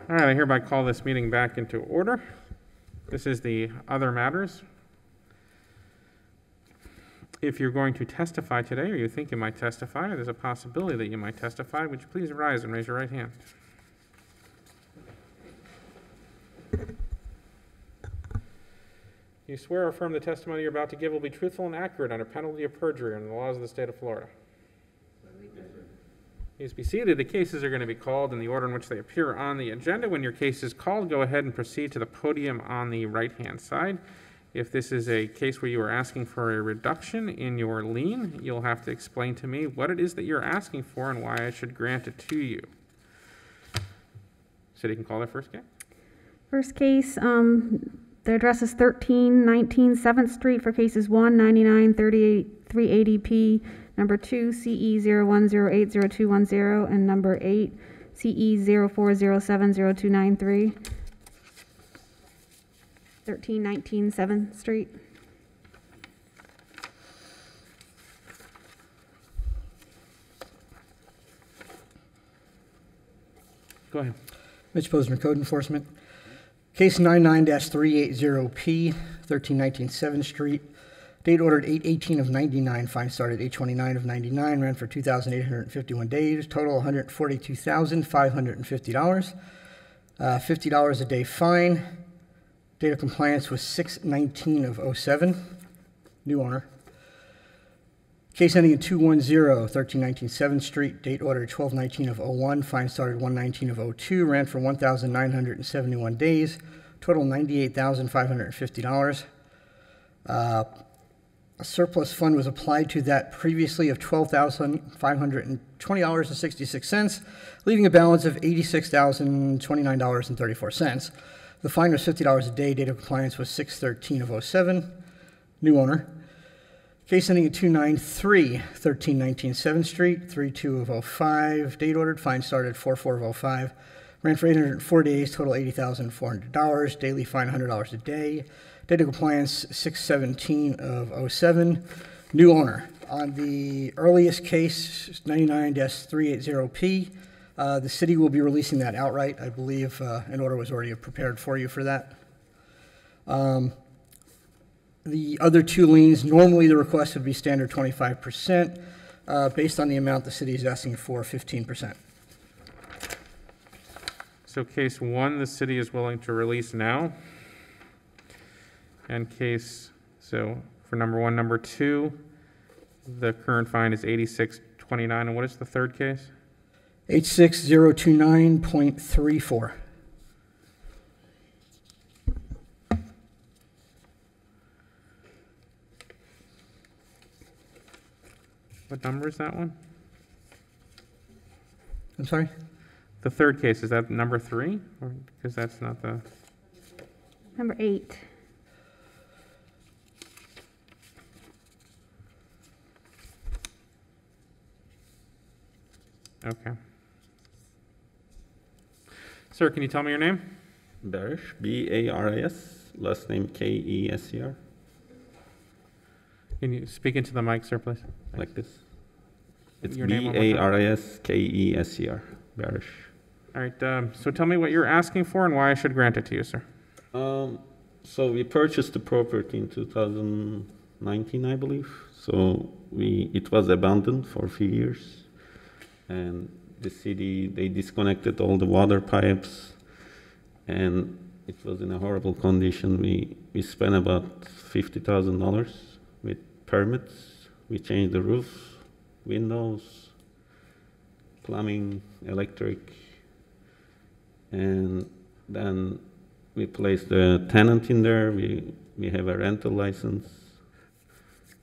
All right, I hereby call this meeting back into order. This is the other matters. If you're going to testify today, or you think you might testify, or there's a possibility that you might testify, would you please rise and raise your right hand? You swear or affirm the testimony you're about to give will be truthful and accurate under penalty of perjury under the laws of the state of Florida? Please be seated. The cases are going to be called in the order in which they appear on the agenda. When your case is called, go ahead and proceed to the podium on the right-hand side. If this is a case where you are asking for a reduction in your lien, you'll have to explain to me what it is that you're asking for and why I should grant it to you. City can call their first case. First case, the address is 1319 7th Street for cases 1, 99, 38, 380P, number 2, CE01080210, and number 8, CE04070293. 1319 7th Street. Go ahead. Mitch Posner, Code Enforcement. Case 99-380P, 1319 7th Street. Date ordered 8/18 of 99. Fine started 8/29 of 99. Ran for 2,851 days. Total $142,550. $50 a day fine. Date of compliance was 6/19 of 07. New owner. Case ending in 210, 1319 7th Street. Date ordered 12/19 of 01. Fine started 1/19 of 02. Ran for 1,971 days. Total $98,550. A surplus fund was applied to that previously of $12,520.66, leaving a balance of $86,029.34. The fine was $50 a day. Date of compliance was 6/13 of 07. New owner. Case ending at 293, 1319 7th Street, 3/2 of 05. Date ordered. Fine started 4/4 of 05. Ran for 804 days. Total $80,400. Daily fine $100 a day. Date of compliance 6/17 of 07. New owner. On the earliest case, 99-380P, the city will be releasing that outright. I believe an order was already prepared for you for that. The other two liens, normally the request would be standard 25%. Based on the amount the city is asking for, 15%. So case 1, the city is willing to release now. And so for number 1, number 2, the current fine is $86.29. And what is the third case? 86029.34. What number is that one? I'm sorry? The third case, is that number 3? Or, because that's not the... Number 8. Okay. Sir, can you tell me your name? Barish, B-A-R-I-S, last name K-E-S-E-R. Can you speak into the mic, sir, please? Like this. It's Your name one more time. B-A-R-I-S-K-E-S-E-R, Barish. All right, so tell me what you're asking for and why I should grant it to you, sir. So we purchased the property in 2019, I believe. So it was abandoned for a few years. And the city, they disconnected all the water pipes, and it was in a horrible condition. We spent about $50,000 with permits. We changed the roof, windows, plumbing, electric, and then we placed the tenant in there. We have a rental license.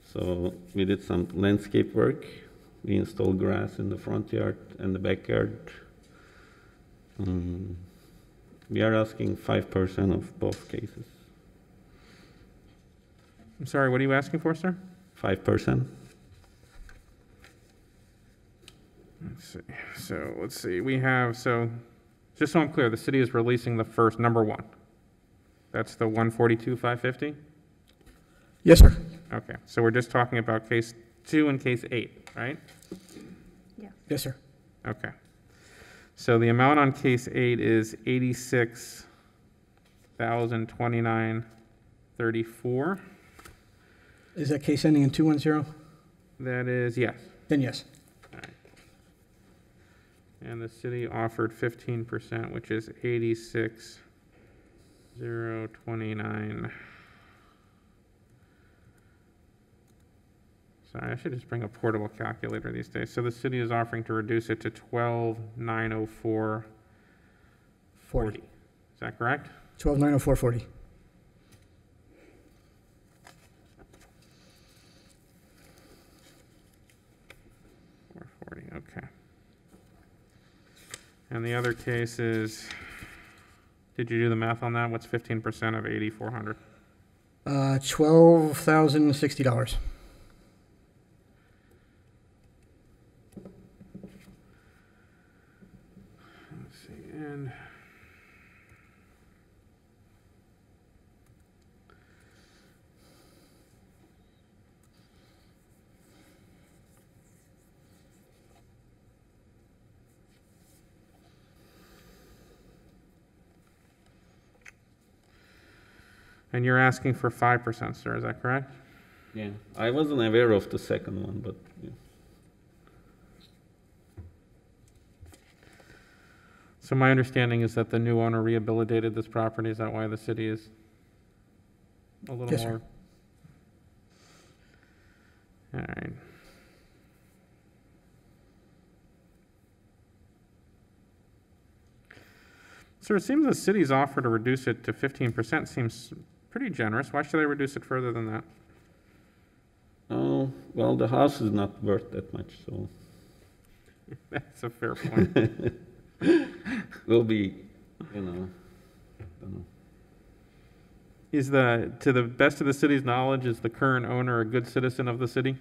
So we did some landscape work. We installed grass in the front yard and the backyard. We are asking 5% of both cases. I'm sorry, what are you asking for, sir? 5%. Let's see. We have, just so I'm clear, the city is releasing the first, number 1. That's the 142,550? Yes, sir. Okay, so we're just talking about case 2 and case 8, right? Yeah. Yes, sir. Okay. So the amount on case 8 is $86,029.34. Is that case ending in 210? That is, yes. Then yes. All right. And the city offered 15%, which is 86,029. Sorry, I should just bring a portable calculator these days. So the city is offering to reduce it to 12,904.40. Is that correct? 12,904.40. Okay. And the other case is, did you do the math on that? What's 15% of 8,400? $12,060. Let's see, and you're asking for 5%, sir, is that correct? Yeah, I wasn't aware of the second one, but yeah. So my understanding is that the new owner rehabilitated this property. Is that why the city is a little Yes, sir. more? All right. Sir, it seems the city's offer to reduce it to 15% seems pretty generous. Why should I reduce it further than that? Oh, well, the house is not worth that much, so That's a fair point. we'll be, don't know. Is to the best of the city's knowledge, is the current owner a good citizen of the city?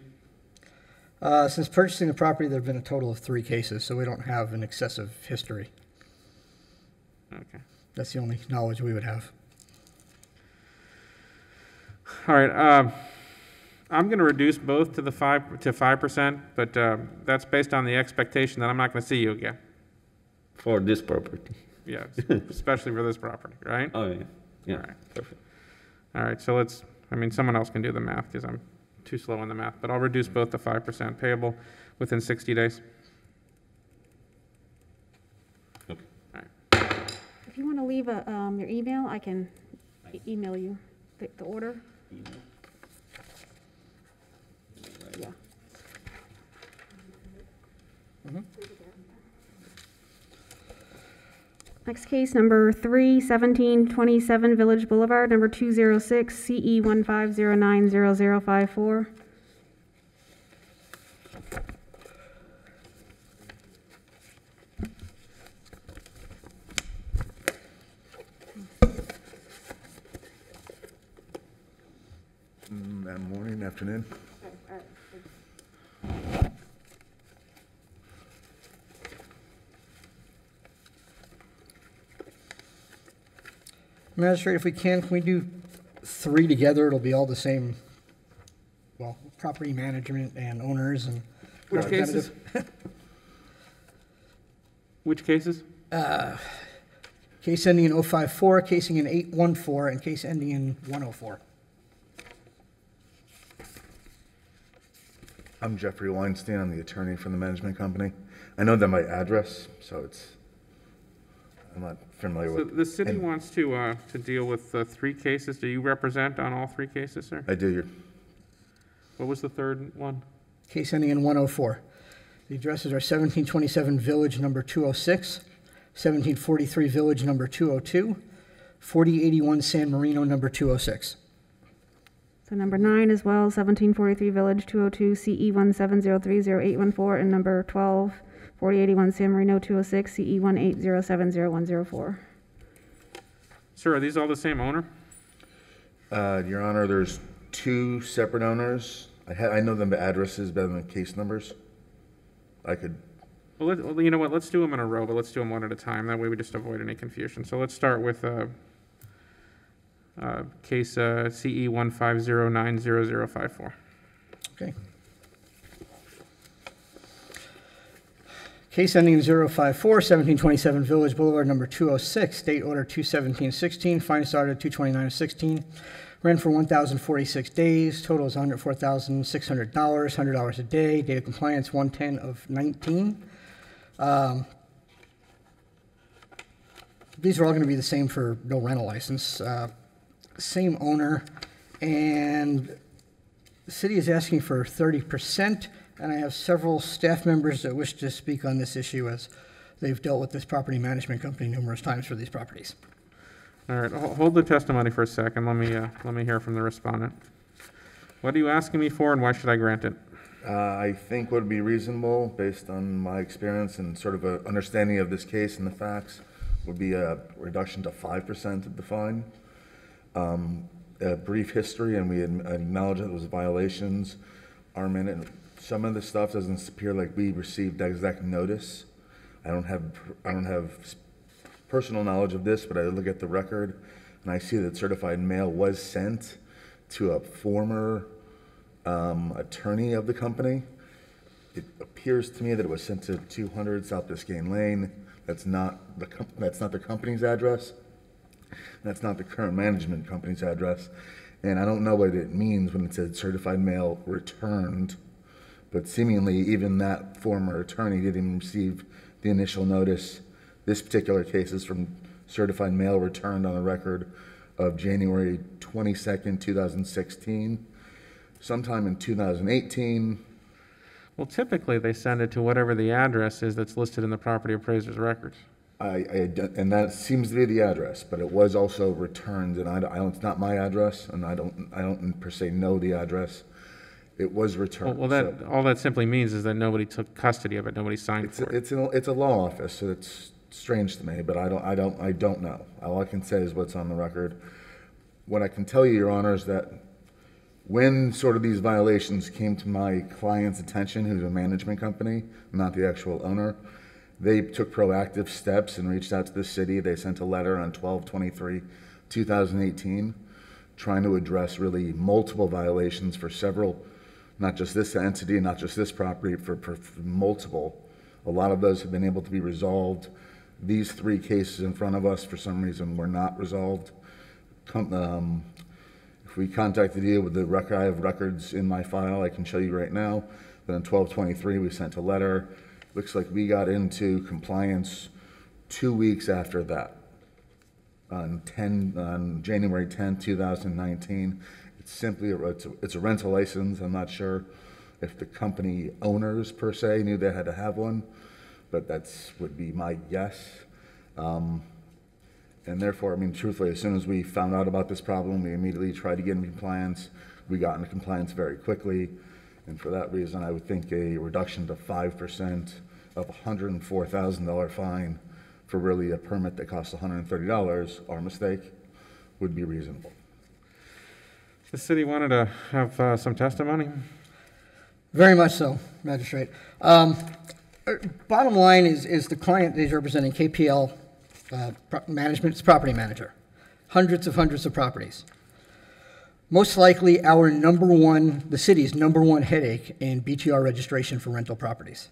Since purchasing the property, there have been a total of 3 cases, so we don't have an excessive history. Okay. That's the only knowledge we would have. All right. I'm going to reduce both to 5%, but that's based on the expectation that I'm not going to see you again. For this property. Yeah, especially for this property, right? Oh, yeah. Yeah, All right. perfect. All right, so someone else can do the math because I'm too slow in the math, but I'll reduce both to 5% payable within 60 days. Okay. All right. If you want to leave your email, I can email you the order. Yeah. Next case, number 31727 Village Boulevard, number 206 CE 15090054. That morning, afternoon. Magistrate, if we can we do 3 together? It'll be all the same, well, property management and owners and. Which cases? Which cases? Case ending in 054, case ending in 814, and case ending in 104. I'm Jeffrey Weinstein. I'm the attorney for the management company. I know them by address, so I'm not familiar So with. the city and wants to deal with 3 cases. Do you represent on all 3 cases, sir? I do. What was the third one? Case ending in 104. The addresses are 1727 Village number 206, 1743 Village number 202, 4081 San Marino number 206. So number 9 as well, 1743 Village 202 CE 170300814, and number 12, 4081 San Marino 206 CE 18070104. Sir, are these all the same owner? Your Honor, there's 2 separate owners. I know them by addresses better than case numbers. I could. Well, you know what? Let's do them in a row, but let's do them one at a time. That way we just avoid any confusion. So let's start with case CE 150900054. Okay. Case ending in 054, 1727 Village Boulevard, number 206, State Order 21716, fine started 22916, ran for 1,046 days, total is $104,600, $100 a day, date of compliance 110 of 19. These are all going to be the same for no rental license. Same owner, and the city is asking for 30%, and I have several staff members that wish to speak on this issue as they've dealt with this property management company numerous times for these properties. All right, hold the testimony for a second. Let me hear from the respondent. What are you asking me for, and why should I grant it? I think what would be reasonable, based on my experience and sort of an understanding of this case and the facts, would be a reduction to 5% of the fine. A brief history, and we acknowledge that it was violations are minute. Some of the stuff doesn't appear like we received exact notice. I don't have personal knowledge of this, but I look at the record and I see that certified mail was sent to a former attorney of the company. It appears to me that it was sent to 200 South Biscayne Lane. That's not the company's address. That's not the current management company's address. And I don't know what it means when it said certified mail returned, but seemingly even that former attorney didn't even receive the initial notice. This particular case is from certified mail returned on the record of January 22nd, 2016. Sometime in 2018. Well, typically they send it to whatever the address is that's listed in the property appraiser's records. And that seems to be the address, but it was also returned, and it's not my address, and I don't per se know the address. It was returned. Well, all that simply means is that nobody took custody of it. Nobody signed for it. It's a law office, so it's strange to me, but I don't know. All I can say is what's on the record. What I can tell you, Your Honor, is that when sort of these violations came to my client's attention, who's a management company, not the actual owner, they took proactive steps and reached out to the city. They sent a letter on 12/23/2018 trying to address really multiple violations for several, not just this entity, not just this property, for multiple. A lot of those have been able to be resolved. These 3 cases in front of us, for some reason, were not resolved. If we contacted you with the record, I have records in my file I can show you right now, that on 12/23 we sent a letter. Looks like we got into compliance 2 weeks after that, on January 10, 2019. It's simply it's a rental license. I'm not sure if the company owners per se knew they had to have one, but that's would be my guess. And therefore, I mean, truthfully, as soon as we found out about this problem, we immediately tried to get into compliance. We got into compliance very quickly. And for that reason, I would think a reduction to 5% of a $104,000 fine for really a permit that costs $130, our mistake, would be reasonable. The city wanted to have some testimony. Very much so, Magistrate. Bottom line is the client is representing KPL Management, it's property manager. Hundreds of properties. Most likely the city's number one headache in BTR registration for rental properties.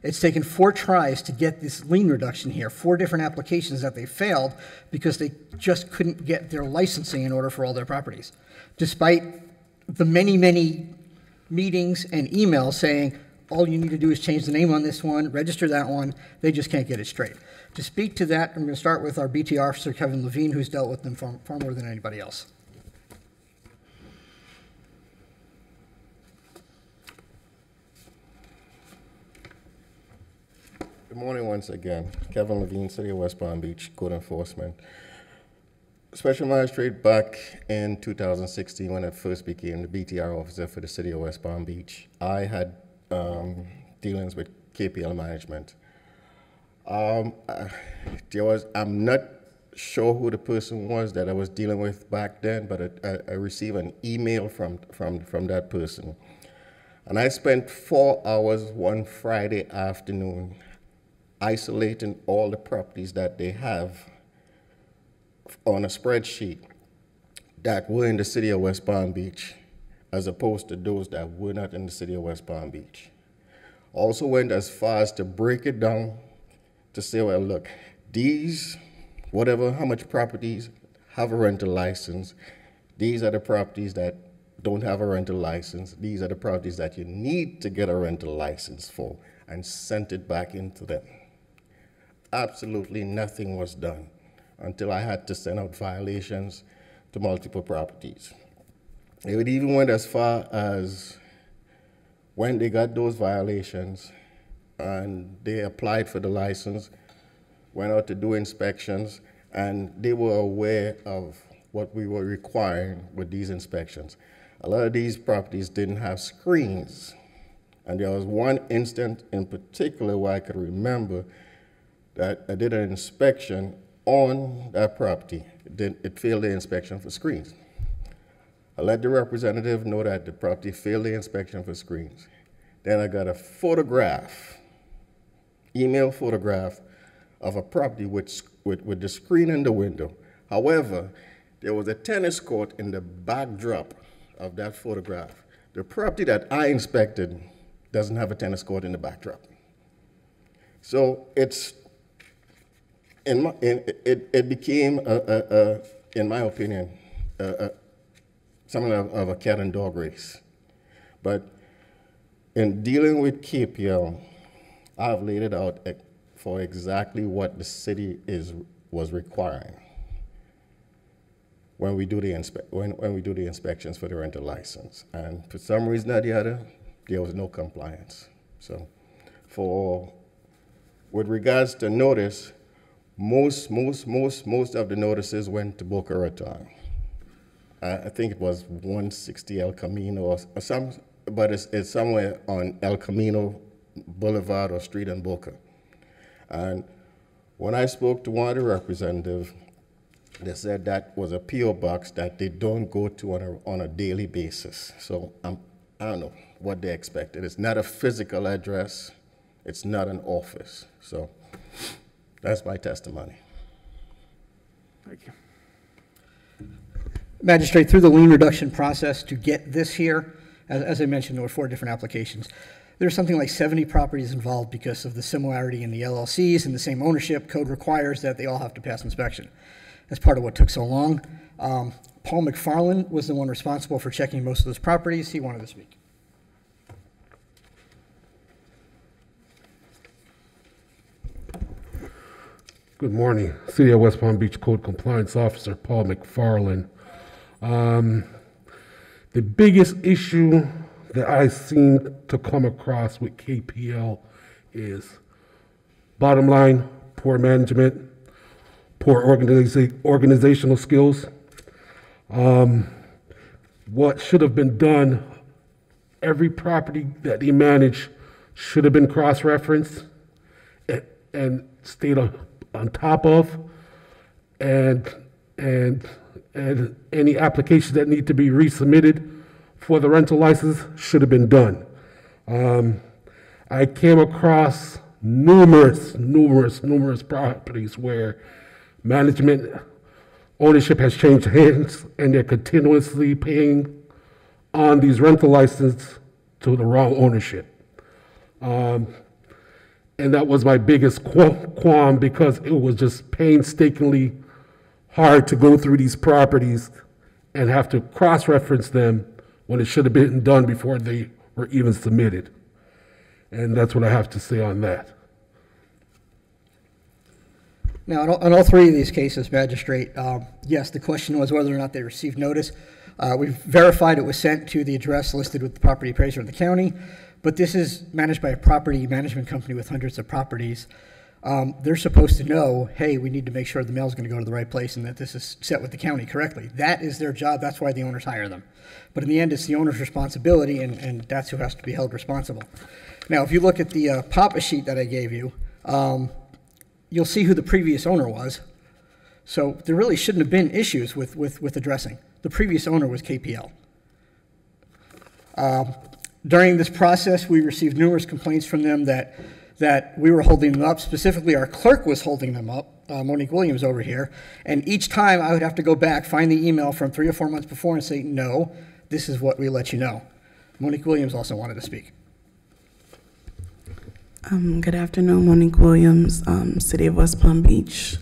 It's taken 4 tries to get this lien reduction here, 4 different applications that they failed because they just couldn't get their licensing in order for all their properties. Despite the many meetings and emails saying, all you need to do is change the name on this one, register that one, they just can't get it straight. To speak to that, I'm going to start with our BT officer, Kevin Levine, who's dealt with them far more than anybody else. Good morning once again. Kevin Levine, City of West Palm Beach, Code Enforcement. Special Magistrate back in 2016 when I first became the BTR officer for the City of West Palm Beach. I had dealings with KPL Management. I'm not sure who the person was that I was dealing with back then, but I received an email from that person. And I spent 4 hours one Friday afternoon isolating all the properties that they have on a spreadsheet that were in the City of West Palm Beach, as opposed to those that were not in the City of West Palm Beach. Also went as far as to break it down to say, well, look, these, whatever, how much properties have a rental license, these are the properties that don't have a rental license, these are the properties that you need to get a rental license for, and sent it back into them. Absolutely nothing was done until I had to send out violations to multiple properties. It even went as far as when they got those violations and they applied for the license, went out to do inspections, and they were aware of what we were requiring with these inspections. A lot of these properties didn't have screens. And there was one instance in particular where I could remember that I did an inspection on that property. It failed the inspection for screens. I let the representative know that the property failed the inspection for screens. Then I got a photograph, email photograph of a property with the screen in the window. However, there was a tennis court in the backdrop of that photograph. The property that I inspected doesn't have a tennis court in the backdrop. So it became, in my opinion, something of a cat and dog race. But in dealing with KPL, I've laid it out for exactly what the city was requiring when we do the inspections for the rental license. And for some reason or the other, there was no compliance. So with regards to notice, most of the notices went to Boca Raton. I think it was 160 El Camino or some, but it's somewhere on El Camino Boulevard or street in Boca. And when I spoke to one of the representatives, they said that was a P.O. box that they don't go to on a daily basis. So I don't know what they expected. It's not a physical address. It's not an office. So that's my testimony. Thank you. Magistrate, through the lien reduction process to get this here, as I mentioned, there were 4 different applications. There's something like 70 properties involved because of the similarity in the LLCs and the same ownership. Code requires that they all have to pass inspection. That's part of what took so long. Paul McFarland was the one responsible for checking most of those properties. He wanted to speak. Good morning. City of West Palm Beach Code Compliance Officer Paul McFarland. The biggest issue that I seem to come across with KPL is, bottom line, poor management, poor organizational skills. What should have been done, every property that they manage should have been cross-referenced and stayed on top of, and any applications that need to be resubmitted for the rental license should have been done. I came across numerous properties where management ownership has changed hands and they're continuously paying on these rental licenses to the wrong ownership. And that was my biggest qualm, because it was just painstakingly hard to go through these properties and have to cross-reference them when it should have been done before they were even submitted. And that's what I have to say on that. Now, on all 3 of these cases, Magistrate, yes, the question was whether or not they received notice. We've verified it was sent to the address listed with the property appraiser of the county, but this is managed by a property management company with hundreds of properties. They're supposed to know, hey, we need to make sure the mail's going to go to the right place and that this is set with the county correctly. That is their job. That's why the owners hire them. But in the end, it's the owner's responsibility, and that's who has to be held responsible. Now, if you look at the PAPA sheet that I gave you, you'll see who the previous owner was. So there really shouldn't have been issues with addressing. The previous owner was KPL. During this process, we received numerous complaints from them that we were holding them up. Specifically, our clerk was holding them up, Monique Williams over here. And each time I would have to go back, find the email from 3 or 4 months before and say, no, this is what we let you know. Monique Williams also wanted to speak. Good afternoon, Monique Williams, City of West Palm Beach.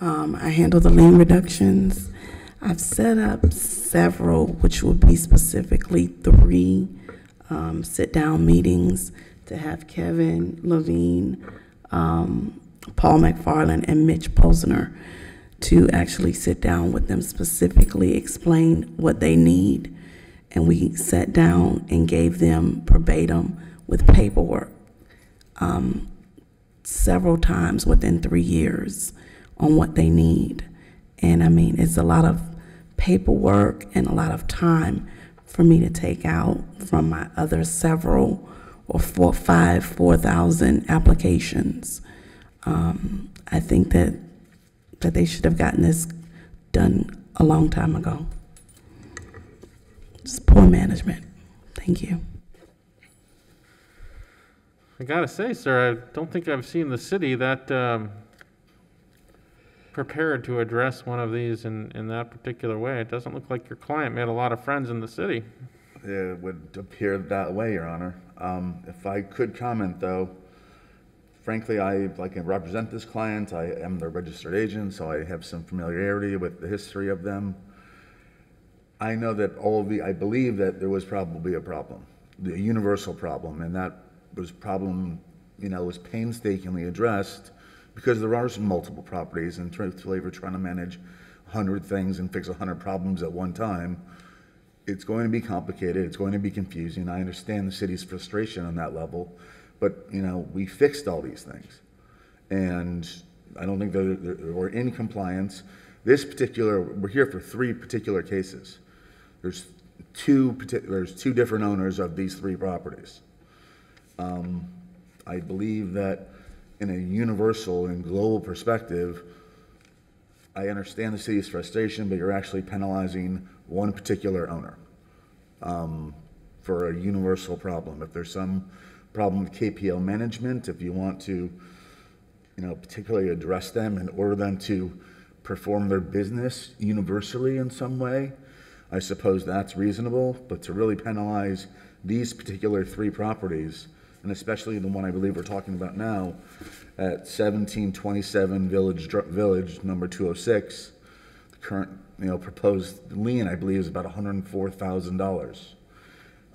I handle the lien reductions. I've set up several, which will be specifically 3 sit-down meetings to have Kevin Levine, Paul McFarland, and Mitch Posner to actually sit down with them, specifically explain what they need. And we sat down and gave them verbatim with paperwork several times within 3 years on what they need. And I mean, it's a lot of paperwork and a lot of time for me to take out from my other several or 4,000 applications. I think that they should have gotten this done a long time ago. It's poor management. Thank you. I gotta say, sir, I don't think I've seen the city that prepared to address one of these in that particular way. It doesn't look like your client made a lot of friends in the city. It would appear that way, Your Honor. If I could comment, though, frankly, I represent this client. I am their registered agent, so I have some familiarity with the history of them. I know that I believe that there was probably a problem, a universal problem, and that was problem, was painstakingly addressed because there are some multiple properties, and truthfully, if we're trying to manage 100 things and fix 100 problems at one time, it's going to be complicated, it's going to be confusing. I understand the city's frustration on that level, but, we fixed all these things. And I don't think we're in compliance. We're here for 3 particular cases. There's two different owners of these 3 properties. I believe that in a universal and global perspective, I understand the city's frustration, but you're actually penalizing one particular owner for a universal problem. If there's some problem with KPL management, if you want to, particularly address them and order them to perform their business universally in some way, I suppose that's reasonable. But to really penalize these particular 3 properties, and especially the one I believe we're talking about now at 1727 Village number 206, the current proposed lien I believe is about $104,000.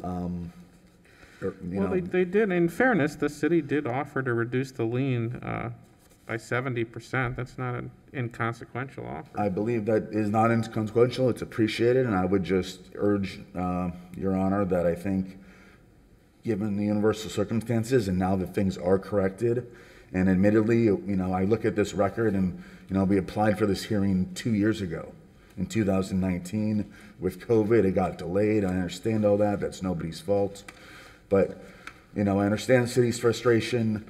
Well, they did, in fairness, the city did offer to reduce the lien by 70%. That's not an inconsequential offer. I believe that is not inconsequential. It's appreciated, and I would just urge Your Honor that I think, given the universal circumstances and now that things are corrected, and admittedly, I look at this record and, we applied for this hearing 2 years ago in 2019. With COVID, it got delayed. I understand all that. That's nobody's fault. But, I understand the city's frustration.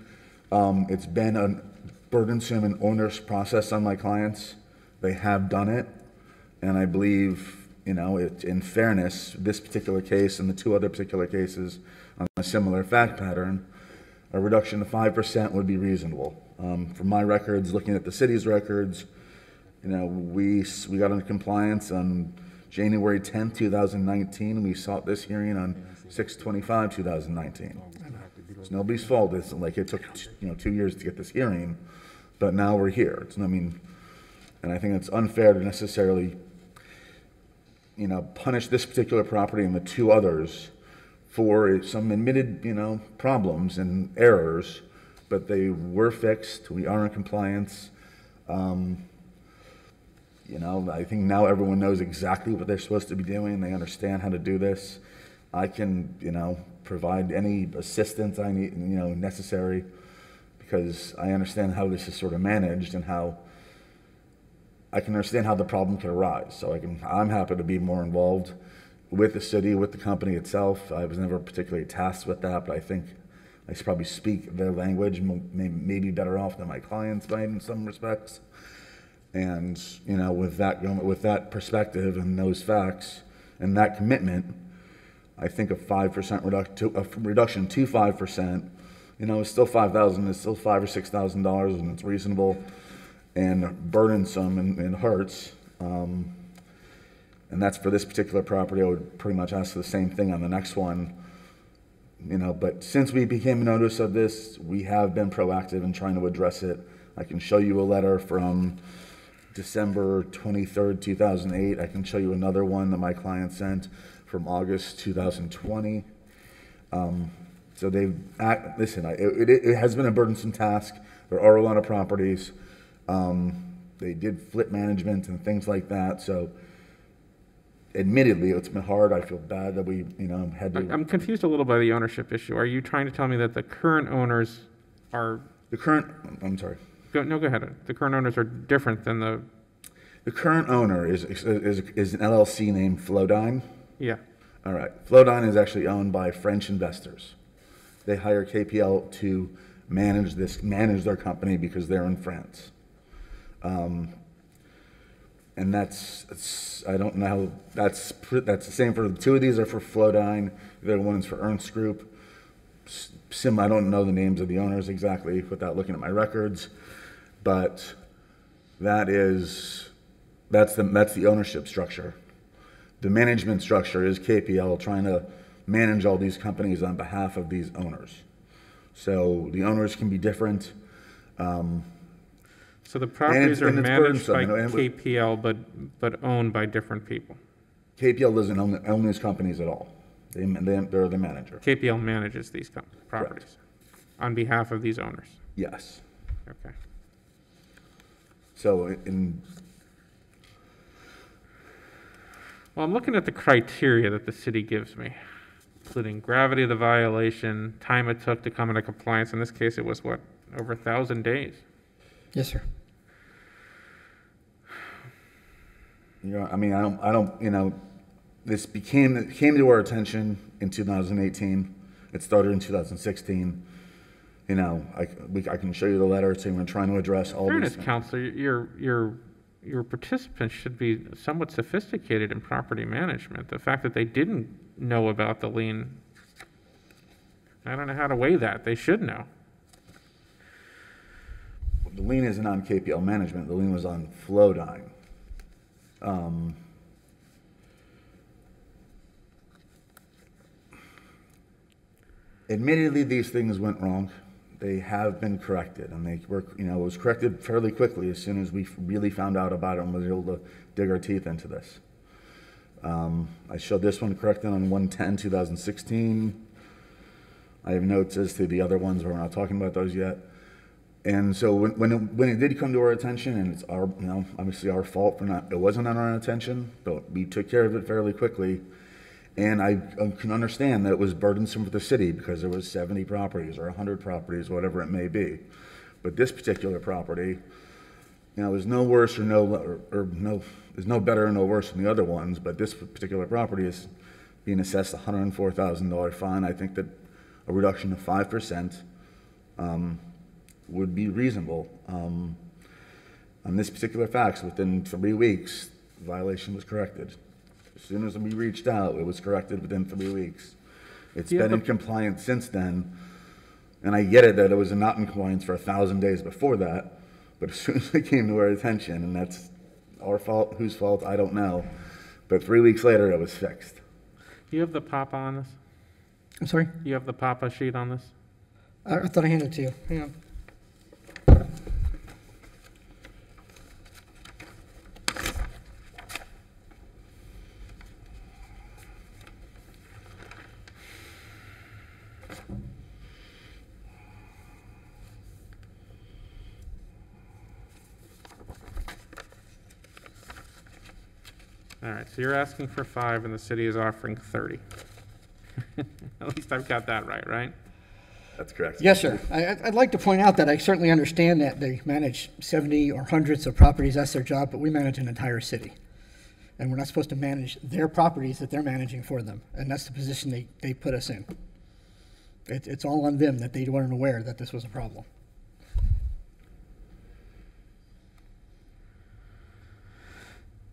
It's been a burdensome and onerous process on my clients. They have done it. And I believe, in fairness, this particular case and the 2 other particular cases on a similar fact pattern, a reduction to 5% would be reasonable. From my records, looking at the city's records, we got into compliance on January 10th, 2019. We sought this hearing on 6/25/2019. It's nobody's fault. It's like it took 2 years to get this hearing, but now we're here. And I think it's unfair to necessarily punish this particular property and the 2 others for some admitted problems and errors, but they were fixed. We are in compliance. I think now everyone knows exactly what they're supposed to be doing. They understand how to do this. I can, provide any assistance I need, necessary, because I understand how this is sort of managed and how I can understand how the problem could arise. So I'm happy to be more involved with the city, with the company itself. I was never particularly tasked with that, but I think I should probably speak their language, maybe better off than my clients might in some respects. And, with that perspective and those facts and that commitment, I think a 5% reduction to 5%, is still $5,000. It's still $5,000 or $6,000, and it's reasonable and burdensome and hurts. And that's for this particular property. I would pretty much ask for the same thing on the next one. but since we became a notice of this, we have been proactive in trying to address it. I can show you a letter from December 23rd, 2008. I can show you another one that my client sent from August 2020. So listen, it has been a burdensome task. There are a lot of properties. They did flip management and things like that. So admittedly, it's been hard. I feel bad that we, had to. I'm confused a little by the ownership issue. Are you trying to tell me that the current owners are? I'm sorry. No, go ahead. The current owners are different than the. The current owner is an LLC named Flowdine. Yeah. All right. Flowdine is actually owned by French investors. They hire KPL to manage their company because they're in France. And I don't know how, that's the same for the two of these are for Flowdine. The other one is for Ernst Group. I don't know the names of the owners exactly without looking at my records, but that's the ownership structure. The management structure is KPL trying to manage all these companies on behalf of these owners. So the owners can be different. So the properties are managed by burdensome. KPL, but owned by different people. KPL doesn't own these companies at all. They're the manager. KPL manages these properties on behalf of these owners. Yes. Okay. So Well, I'm looking at the criteria that the city gives me, including gravity of the violation, time it took to come into compliance. In this case, it was what, over 1,000 days? Yes, sir. This came to our attention in 2018. It started in 2016. I can show you the letter saying we're trying to address all Fairness, these. Counselor, your participants should be somewhat sophisticated in property management. The fact that they didn't know about the lien, I don't know how to weigh that. They should know. The lien isn't on KPL management. The lien was on Flowdine. Admittedly, these things went wrong. They have been corrected, and it was corrected fairly quickly as soon as we really found out about it and was able to dig our teeth into this. I showed this one corrected on 1/10/2016. I have notes as to the other ones, but we're not talking about those yet. And so when it did come to our attention, and it's obviously our fault it wasn't on our attention, but we took care of it fairly quickly. And I can understand that it was burdensome for the city because there was 70 properties or 100 properties, whatever it may be. But this particular property, is no worse is no better or no worse than the other ones. But this particular property is being assessed a $104,000 fine. I think that a reduction of 5% would be reasonable. On this particular facts, within 3 weeks, the violation was corrected. As soon as we reached out, it was corrected within 3 weeks. It's been in compliance since then, and I get it that it was not in compliance for 1,000 days before that, but as soon as it came to our attention, and that's our fault, whose fault, I don't know, but 3 weeks later, it was fixed. Do you have the PAPA on this? I'm sorry? You have the PAPA sheet on this? I thought I handed it to you. Hang on. All right, so you're asking for 5 and the city is offering 30. At least I've got that right? That's correct. Yes, sir. I'd like to point out that I certainly understand that they manage 70 or hundreds of properties. That's their job, but we manage an entire city. And we're not supposed to manage their properties that they're managing for them. And that's the position they put us in. It's all on them that they weren't aware that this was a problem.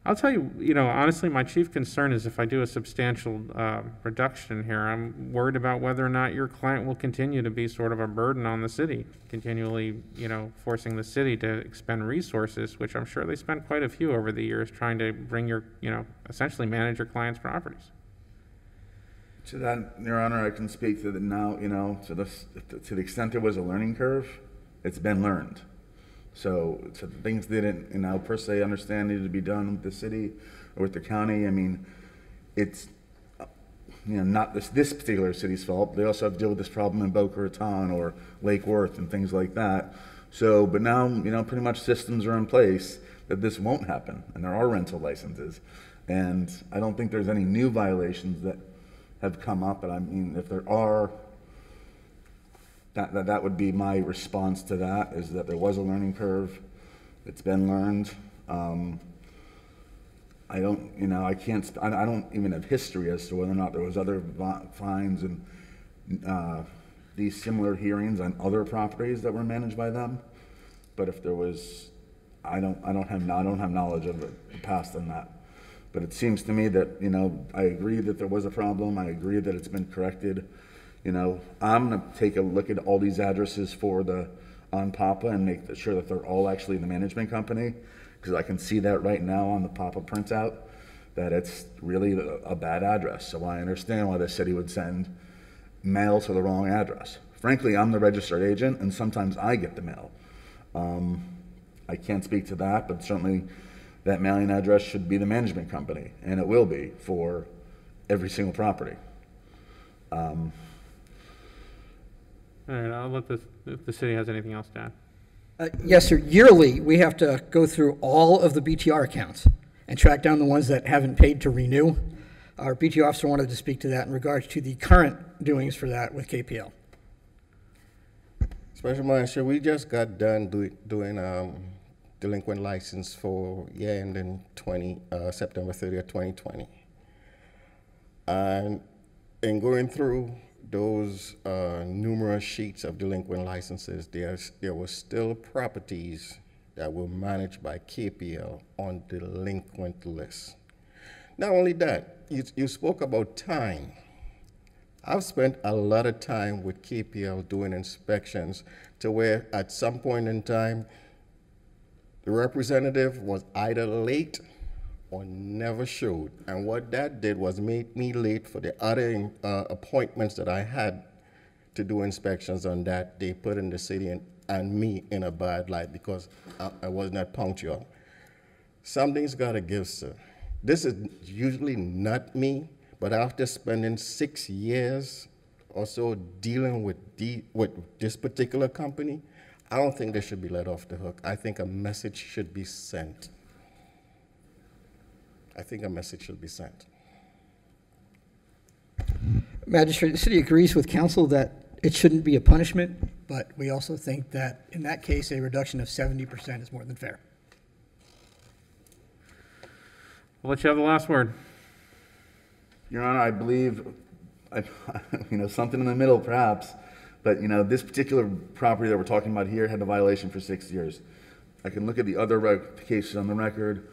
I'll tell you, honestly, my chief concern is if I do a substantial reduction here, I'm worried about whether or not your client will continue to be sort of a burden on the city, continually, forcing the city to expend resources, which I'm sure they spent quite a few over the years trying to bring essentially manage your client's properties. To that, Your Honor, I can speak to the now, to the extent there was a learning curve, it's been learned. So things didn't, per se understand needed to be done with the city or with the county. I mean, it's, not this particular city's fault. They also have to deal with this problem in Boca Raton or Lake Worth and things like that. So, but now, pretty much systems are in place that this won't happen, and there are rental licenses. And I don't think there's any new violations that have come up, but I mean, if there are, that would be my response to that, is that there was a learning curve. It's been learned. I don't even have history as to whether or not there was other fines and these similar hearings on other properties that were managed by them. But if there was, I don't have knowledge of the past on that. But it seems to me that, I agree that there was a problem. I agree that it's been corrected. I'm gonna take a look at all these addresses on Papa and make sure that they're all actually the management company, because I can see that right now on the Papa printout, that it's really a bad address. So I understand why the city would send mail to the wrong address. Frankly, I'm the registered agent, and sometimes I get the mail. I can't speak to that, but certainly that mailing address should be the management company, and it will be for every single property. All right, I'll let if the city has anything else to add. Yes, sir. Yearly, we have to go through all of the BTR accounts and track down the ones that haven't paid to renew. Our BTR officer wanted to speak to that in regards to the current doings for that with KPL. Special Master, we just got done doing delinquent license for year ending September 30th, 2020. And in going through those numerous sheets of delinquent licenses, there were still properties that were managed by KPL on delinquent list. Not only that, you spoke about time. I've spent a lot of time with KPL doing inspections to where at some point in time, the representative was either late or never showed. And what that did was make me late for the other appointments that I had to do inspections on that. They put in the city and me in a bad light because I was not punctual. Something's got to give, sir. This is usually not me, but after spending 6 years or so dealing with this particular company, I don't think they should be let off the hook. I think a message should be sent. Magistrate, the city agrees with counsel that it shouldn't be a punishment, but we also think that in that case, a reduction of 70% is more than fair. I'll let you have the last word. Your Honor, I believe, something in the middle perhaps, but this particular property that we're talking about here had a violation for 6 years. I can look at the other cases on the record.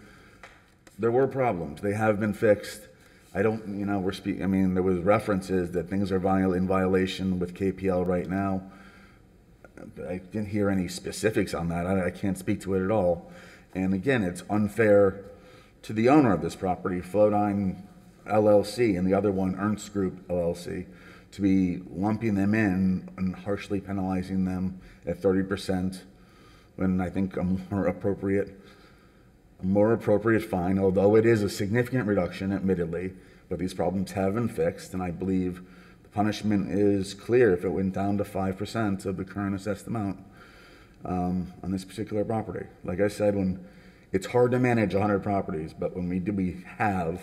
There were problems. They have been fixed. there was references that things are in violation with KPL right now. I didn't hear any specifics on that. I can't speak to it at all. And again, it's unfair to the owner of this property, Flowdine LLC, and the other one, Ernst Group LLC, to be lumping them in and harshly penalizing them at 30% when I think a more appropriate fine, although it is a significant reduction, admittedly, but these problems have been fixed, and I believe the punishment is clear if it went down to 5% of the current assessed amount on this particular property. Like I said, it's hard to manage 100 properties, but when we have,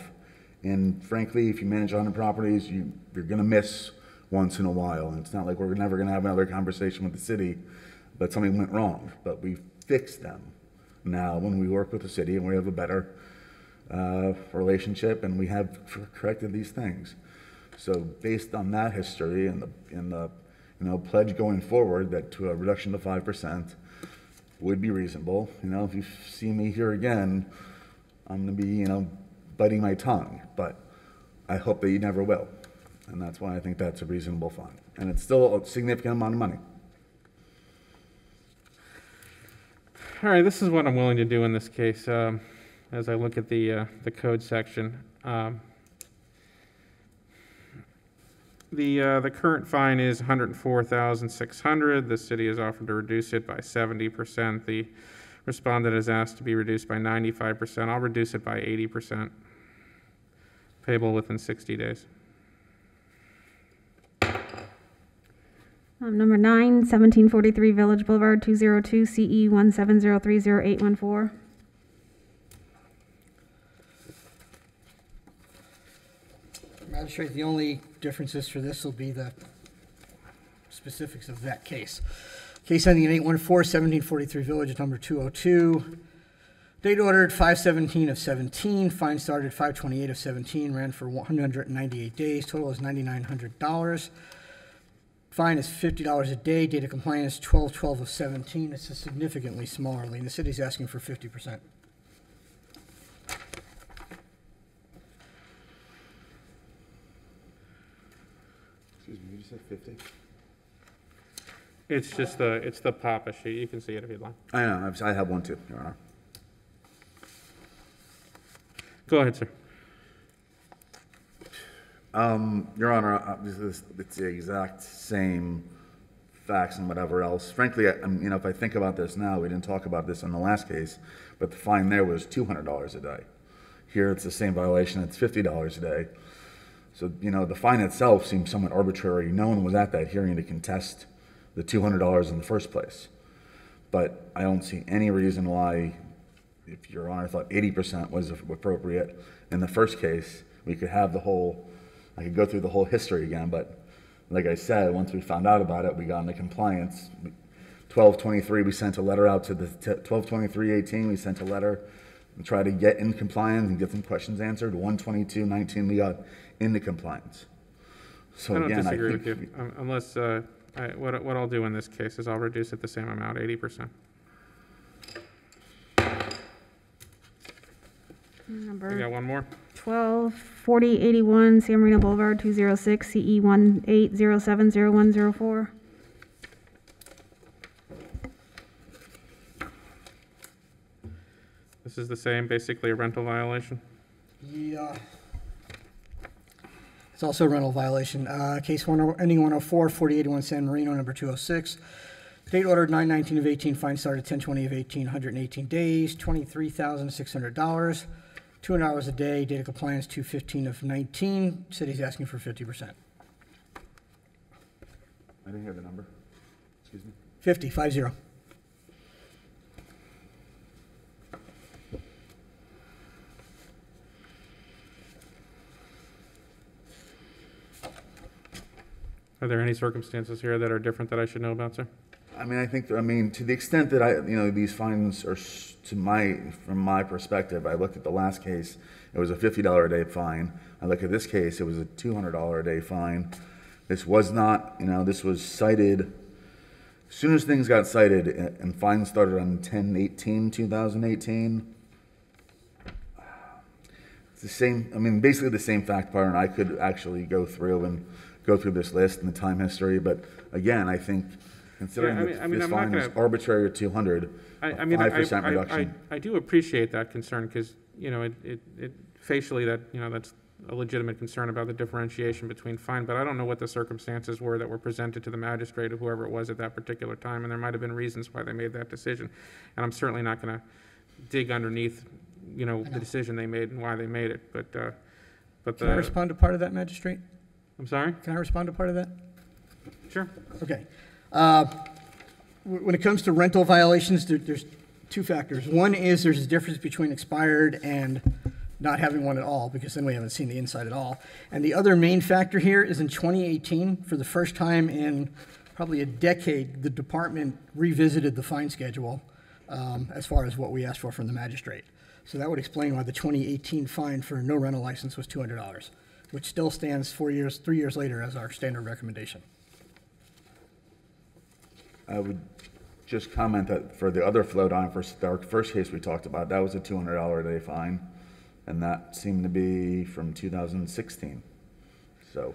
and frankly, if you manage 100 properties, you're going to miss once in a while, and it's not like we're never going to have another conversation with the city, but something went wrong, but we fixed them. Now, when we work with the city and we have a better relationship, and we have corrected these things. So, based on that history and the pledge going forward that to a reduction to 5% would be reasonable. If you see me here again, I'm going to be biting my tongue, but I hope that you never will, and that's why I think that's a reasonable fine, and it's still a significant amount of money. All right, this is what I'm willing to do in this case. As I look at the code section, The current fine is $104,600. The city has offered to reduce it by 70%. The respondent has asked to be reduced by 95%. I'll reduce it by 80%, payable within 60 days. Number 9, 1743 Village Boulevard, 202 CE 17030-814. Magistrate, the only differences for this will be the specifics of that case. Case ending in 814, 1743 Village, number 202. Date ordered 5/17 of 17. Fine started 5/28 of 17. Ran for 198 days. Total is $9,900. Fine is $50 a day. Date of compliance 12/12 of 17. It's a significantly smaller lien. The city's asking for 50%. Excuse me, did you say 50? It's the PAPA sheet. You can see it if you'd like. I know, I have one too, Your Honor. Go ahead, sir. Your Honor, it's the exact same facts and whatever else. Frankly, if I think about this now, we didn't talk about this in the last case, but the fine there was $200 a day. Here, it's the same violation, it's $50 a day. So, the fine itself seems somewhat arbitrary. No one was at that hearing to contest the $200 in the first place. But I don't see any reason why, if Your Honor thought 80% was appropriate in the first case, we could have I could go through the whole history again, but like I said, once we found out about it, we got into compliance. 12/23, we sent a letter out to the 12/23/18, we sent a letter and tried to get in compliance and get some questions answered. 1/22/19, we got into compliance. So I don't again, disagree think with you, unless, what I'll do in this case is I'll reduce it the same amount, 80%. We Number got one more? 124081 San Marino Boulevard, 206 CE 18070104. This is the same, basically a rental violation. Yeah. It's also a rental violation. Case ending 104, 4081 San Marino, number 206. Date ordered 9/19 of 18. Fine started 10/20 of 18. 118 days. $23,600. $200 a day. Date of compliance 2/15 of 19. City's asking for 50%. I didn't hear the number. Excuse me. 50. Are there any circumstances here that are different that I should know about, sir? I mean, to the extent that these fines are, from my perspective, I looked at the last case, it was a $50 a day fine. I look at this case, it was a $200 a day fine. This was not, this was cited, as soon as things got cited and fines started on 10/18/2018, it's the same, basically the same fact pattern. I could actually go through this list and the time history, but again, I think, considering this fine is arbitrary at 200, 5% reduction. I do appreciate that concern because, it facially that's a legitimate concern about the differentiation between fine, but I don't know what the circumstances were that were presented to the magistrate or whoever it was at that particular time, and there might have been reasons why they made that decision. And I'm certainly not going to dig underneath, the decision they made and why they made it, but Can I respond to part of that, Magistrate? I'm sorry? Can I respond to part of that? Sure. Okay. When it comes to rental violations, there's two factors. One is there's a difference between expired and not having one at all, because then we haven't seen the inside at all. And the other main factor here is in 2018, for the first time in probably a decade, the department revisited the fine schedule as far as what we asked for from the magistrate. So that would explain why the 2018 fine for no rental license was $200, which still stands 3 years later as our standard recommendation. I would just comment that for the other float on, for our first case we talked about, that was a $200 a day fine, and that seemed to be from 2016. So,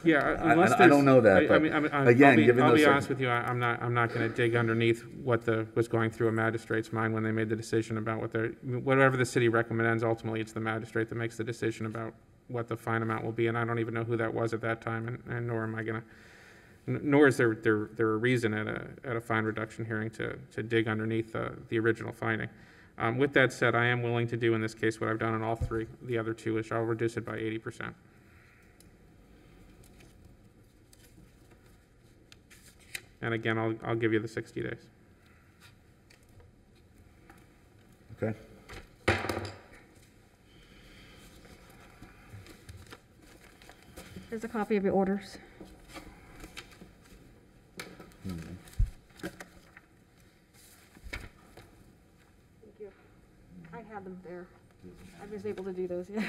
Yeah, I don't know that, but again, given I'll those be honest with you, I'm not going to dig underneath what was going through a magistrate's mind when they made the decision about whatever the city recommends. Ultimately, it's the magistrate that makes the decision about what the fine amount will be, and I don't even know who that was at that time, and nor am I gonna, nor is there a reason at a fine reduction hearing to dig underneath the original finding. With that said, I am willing to do in this case what I've done on all three, the other two, which I'll reduce it by 80%. And again, I'll give you the 60 days. Okay. Here's a copy of your orders. Thank you. I had them there. I was able to do those, yeah.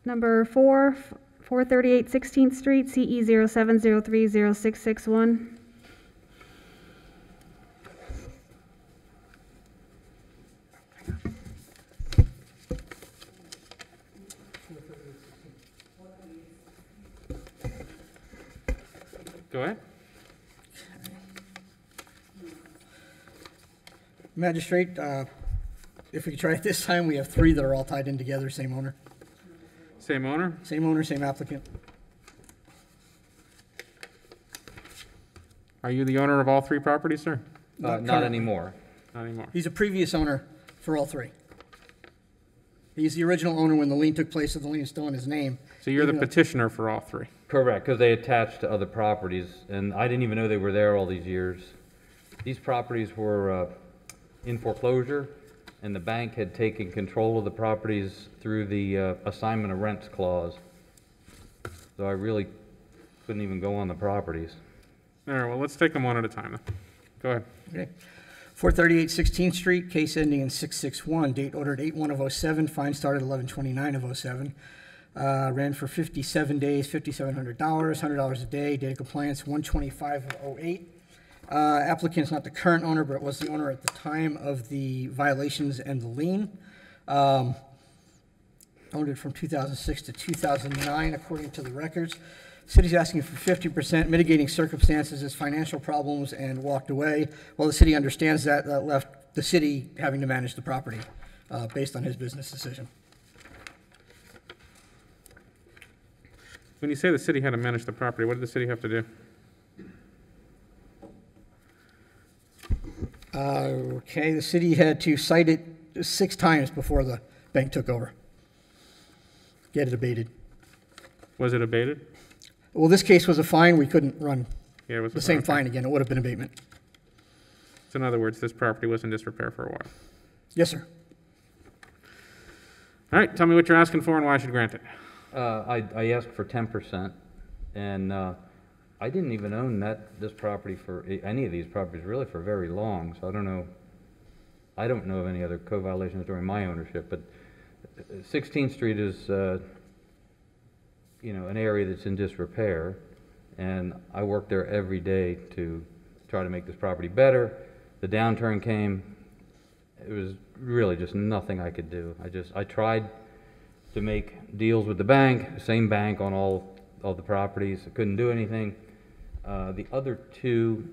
Number 438 16th Street, CE 07030661. Go ahead. Magistrate, if we try it this time, we have three that are all tied in together, same owner. Same owner? Same owner, same applicant. Are you the owner of all three properties, sir? Not Not currently. anymore. Not anymore. He's a previous owner for all three. He's the original owner when the lien took place, so the lien is still in his name. So you're the Even though- petitioner for all three? Correct, because they attached to other properties, and I didn't even know they were there all these years. These properties were in foreclosure, and the bank had taken control of the properties through the assignment of rents clause. So I really couldn't even go on the properties. All right, well, let's take them one at a time then. Go ahead. Okay. 438 16th Street, case ending in 661, date ordered 8/1 of 07, fine started 11/29 of 07. Ran for 57 days, $5,700, $100 a day, date of compliance 1/25 of 08. Applicant's not the current owner, but it was the owner at the time of the violations and the lien. Owned it from 2006 to 2009, according to the records. City's asking for 50%, mitigating circumstances as financial problems, and walked away. Well, the city understands that, that left the city having to manage the property based on his business decision. When you say the city had to manage the property, what did the city have to do? Okay, the city had to cite it 6 times before the bank took over. Get it abated. Was it abated? Well, this case was a fine, we couldn't run Yeah, it was. the same okay. fine again, it would have been abatement. So in other words, this property was in disrepair for a while. Yes, sir. All right, tell me what you're asking for and why I should grant it. I asked for 10%, and I didn't even own this property for, any of these properties really for very long, so I don't know of any other code violations during my ownership, but 16th Street is, an area that's in disrepair, and I work there every day to try to make this property better. The downturn came, it was really just nothing I could do. I tried to make deals with the bank, same bank on all the properties. I couldn't do anything. The other two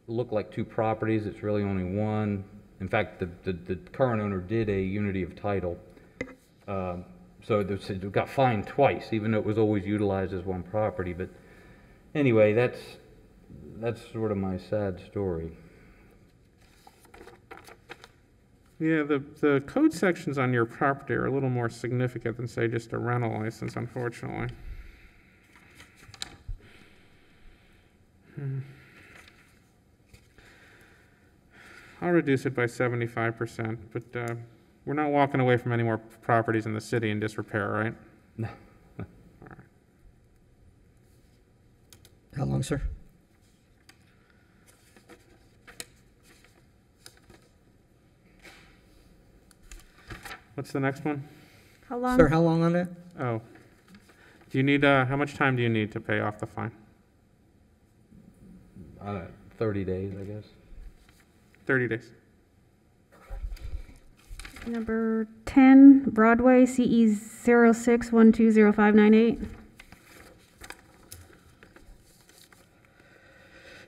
look like 2 properties. It's really only one. In fact, the current owner did a unity of title. So it got fined twice, even though it was always utilized as one property. But anyway, that's sort of my sad story. Yeah, the code sections on your property are a little more significant than, say, just a rental license, unfortunately. I'll reduce it by 75%, but we're not walking away from any more properties in the city in disrepair, right? No. How long, sir? What's the next one? How long? Sir, how long on that? Oh. Do you need, how much time do you need to pay off the fine? 30 days, I guess. 30 days. Number 10, Broadway, CE 06120598.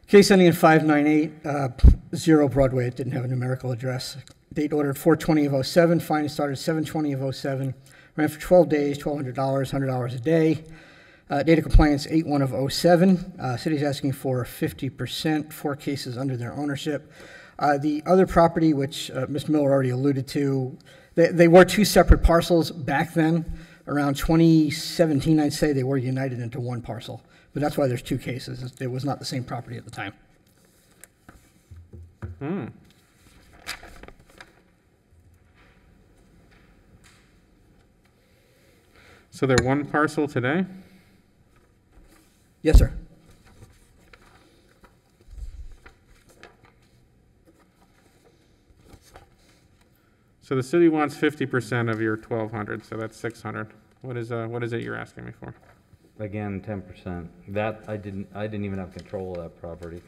Case ending in 598, 0 Broadway. It didn't have a numerical address. Date ordered 4/20 of '07. Fine started 7/20 of '07. Ran for 12 days, $1,200, $100 a day. Date of compliance 8/1 of '07. City's asking for 50%, 4 cases under their ownership. The other property, which Ms. Miller already alluded to, they were 2 separate parcels back then. Around 2017, I'd say, they were united into 1 parcel. But that's why there's 2 cases. It was not the same property at the time. So they're 1 parcel today? Yes, sir. So the city wants 50% of your 1,200, so that's 600. What is it you're asking me for? Again, 10%. That, I didn't even have control of that property.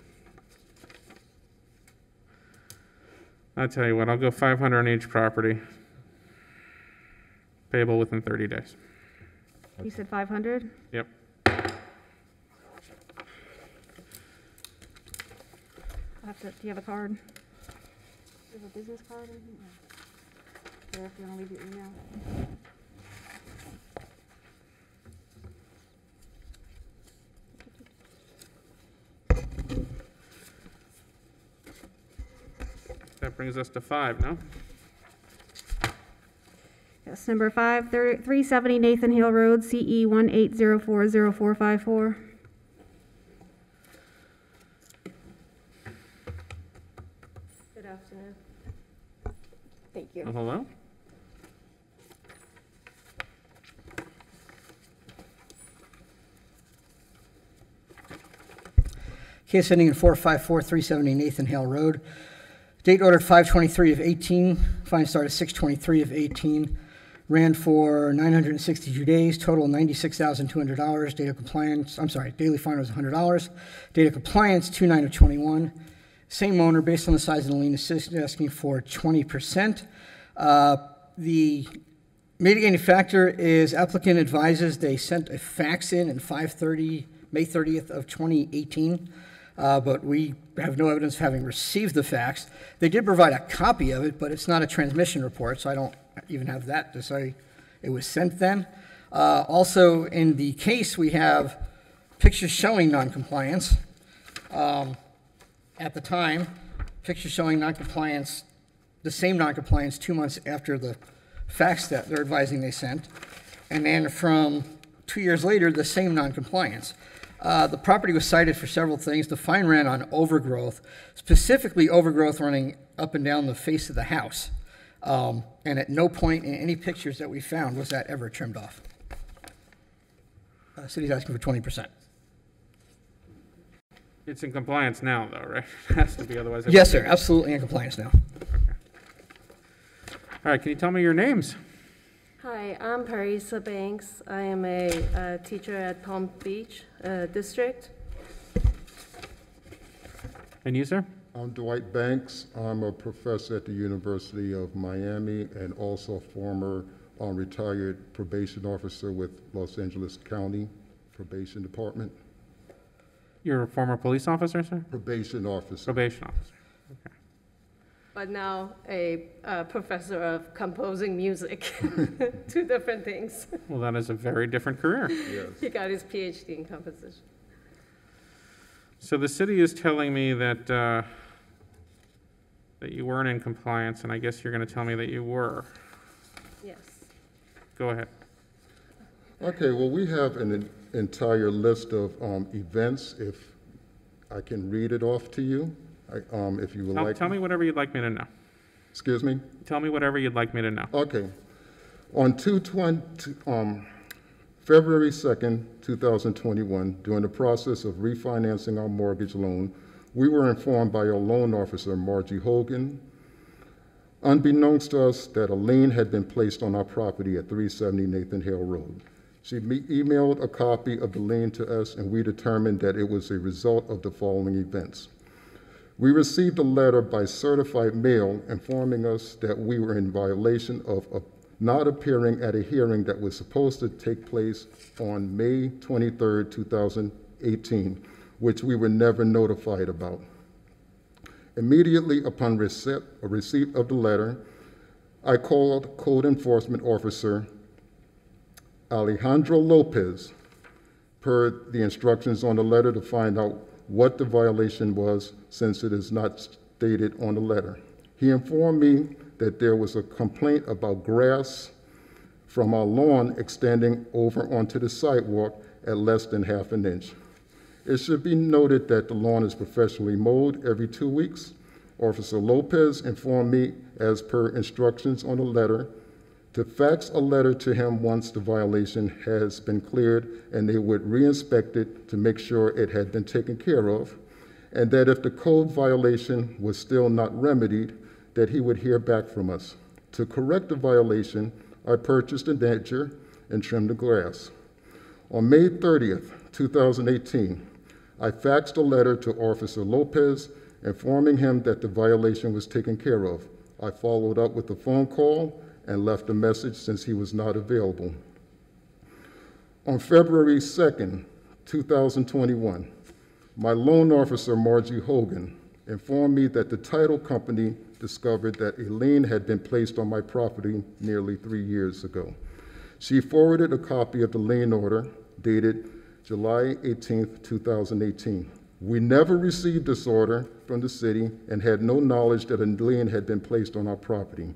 I'll tell you what, I'll go 500 on each property. Payable within 30 days. You said 500? Yep. Do you have a card? Do you have a business card? Or if you want to leave your email. That brings us to 5, no? Yes, number 5, 370 Nathan Hill Road, CE 18040454. Good afternoon. Thank you. Oh, hello? Case ending in 454 370 Nathan Hale Road. Date ordered 5/23 of 18. Fine started 6/23 of 18. Ran for 962 days. Total $96,200. Date of compliance, I'm sorry, daily fine was $100. Date of compliance 2/9 of 21. Same owner, based on the size of the lien, is asking for 20%. The mitigating factor is applicant advises they sent a fax in May 30th of 2018. But we have no evidence of having received the fax. They did provide a copy of it, but it's not a transmission report, so I don't even have that to say it was sent then. Also, in the case, we have pictures showing noncompliance. At the time, pictures showing noncompliance, the same noncompliance 2 months after the fax that they're advising they sent. And then from 2 years later, the same noncompliance. The property was cited for several things. The fine ran on overgrowth, specifically overgrowth running up and down the face of the house. And at no point in any pictures that we found was that ever trimmed off. City's asking for 20%. It's in compliance now, though, right? It has to be, otherwise. Yes, sir, absolutely in compliance now. Okay. All right, can you tell me your names? Hi, I'm Parisa Banks. I am a teacher at Palm Beach District. And you, sir? I'm Dwight Banks. I'm a professor at the University of Miami and also former retired probation officer with Los Angeles County Probation Department. You're a former police officer, sir? Probation officer. Probation officer. Okay. But now a professor of composing music. 2 different things. Well, that is a very different career. Yes. He got his PhD in composition. So the city is telling me that that you weren't in compliance, and I guess you're going to tell me that you were. Yes. Go ahead. Okay, well, we have an entire list of events. If I can read it off to you, if you would like. Tell me whatever you'd like me to know. Excuse me? Tell me whatever you'd like me to know. Okay. On February 2nd, 2021, during the process of refinancing our mortgage loan, we were informed by our loan officer, Margie Hogan, unbeknownst to us, that a lien had been placed on our property at 370 Nathan Hale Road. She emailed a copy of the lien to us, and we determined that it was a result of the following events. We received a letter by certified mail informing us that we were in violation of not appearing at a hearing that was supposed to take place on May 23rd, 2018, which we were never notified about. Immediately upon receipt of the letter, I called Code Enforcement Officer Alejandro Lopez per the instructions on the letter to find out what the violation was, since it is not stated on the letter. He informed me that there was a complaint about grass from our lawn extending over onto the sidewalk at less than half an inch. It should be noted that the lawn is professionally mowed every 2 weeks. Officer Lopez informed me, as per instructions on the letter, to fax a letter to him once the violation has been cleared, and they would re-inspect it to make sure it had been taken care of, and that if the code violation was still not remedied, that he would hear back from us. To correct the violation, I purchased a hedger and trimmed the grass. On May 30th, 2018, I faxed a letter to Officer Lopez informing him that the violation was taken care of. I followed up with a phone call and left a message since he was not available. On February 2nd, 2021, my loan officer, Margie Hogan, informed me that the title company discovered that a lien had been placed on my property nearly 3 years ago. She forwarded a copy of the lien order dated July 18th, 2018. We never received this order from the city and had no knowledge that a lien had been placed on our property.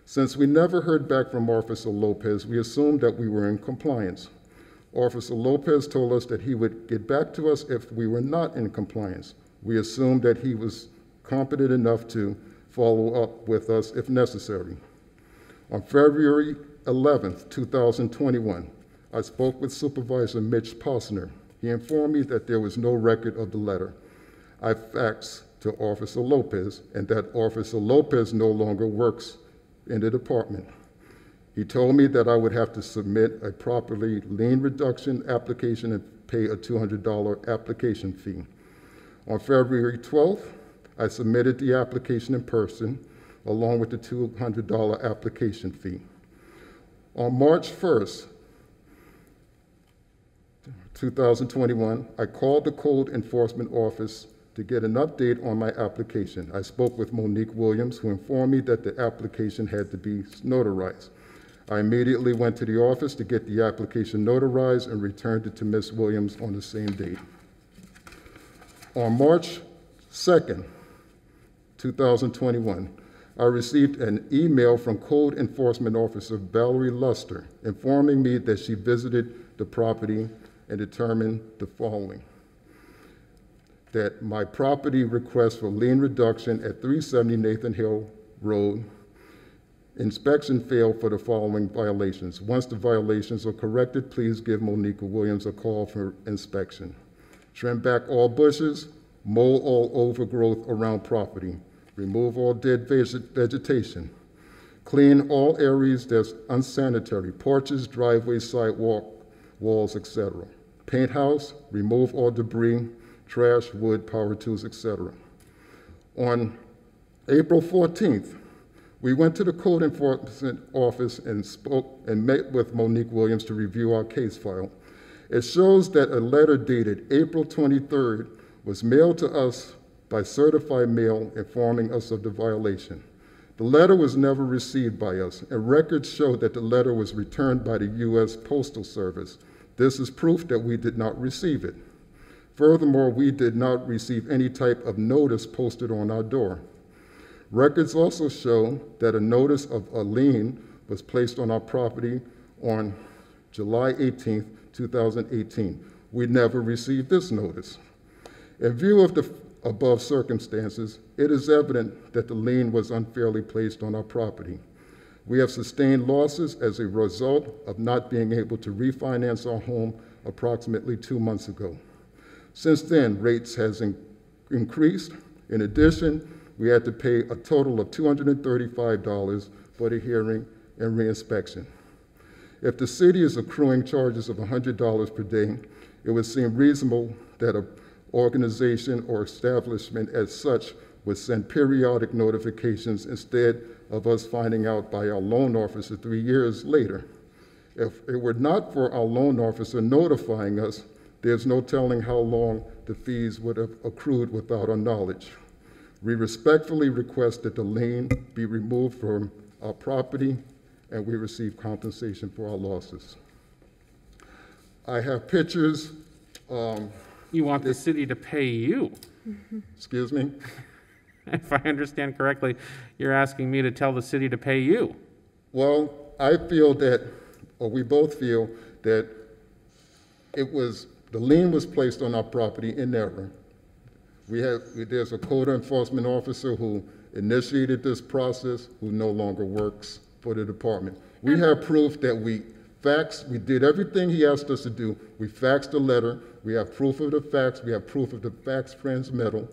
Since we never heard back from Officer Lopez, we assumed that we were in compliance. Officer Lopez told us that he would get back to us if we were not in compliance. We assumed that he was competent enough to follow up with us if necessary. On February 11th, 2021, I spoke with Supervisor Mitch Posner. He informed me that there was no record of the letter. I faxed to Officer Lopez, and that Officer Lopez no longer works in the department. He told me that I would have to submit a properly lien reduction application and pay a $200 application fee. On February 12th, I submitted the application in person, along with the $200 application fee. On March 1st, 2021, I called the Code Enforcement Office to get an update on my application. I spoke with Monique Williams, who informed me that the application had to be notarized. I immediately went to the office to get the application notarized and returned it to Ms. Williams on the same date. On March 2nd, 2021, I received an email from Code Enforcement Officer Valerie Luster informing me that she visited the property and determined the following: that my property request for lien reduction at 370 Nathan Hill Road, inspection failed for the following violations. Once the violations are corrected, please give Monica Williams a call for inspection. Trim back all bushes, mow all overgrowth around property, remove all dead vegetation, clean all areas that's unsanitary, porches, driveways, sidewalk, walls, etc. Paint house, remove all debris, trash, wood, power tools, etc. On April 14th, we went to the Code Enforcement Office and spoke and met with Monique Williams to review our case file. It shows that a letter dated April 23rd was mailed to us by certified mail informing us of the violation. The letter was never received by us, and records show that the letter was returned by the U.S. Postal Service. This is proof that we did not receive it. Furthermore, we did not receive any type of notice posted on our door. Records also show that a notice of a lien was placed on our property on July 18th, 2018. We never received this notice. In view of the above circumstances, it is evident that the lien was unfairly placed on our property. We have sustained losses as a result of not being able to refinance our home approximately 2 months ago. Since then, rates has increased. In addition, we had to pay a total of $235 for the hearing and reinspection. If the city is accruing charges of $100 per day, it would seem reasonable that an organization or establishment as such would send periodic notifications instead of us finding out by our loan officer 3 years later. If it were not for our loan officer notifying us, there's no telling how long the fees would have accrued without our knowledge. We respectfully request that the lien be removed from our property and we receive compensation for our losses. I have pictures. You want the city to pay you? Excuse me? If I understand correctly, you're asking me to tell the city to pay you. Well, I feel that, or we both feel that the lien was placed on our property in error. There's a code enforcement officer who initiated this process who no longer works for the department. We have proof that we did everything he asked us to do. We faxed the letter. We have proof of the fax. We have proof of the fax transmittal.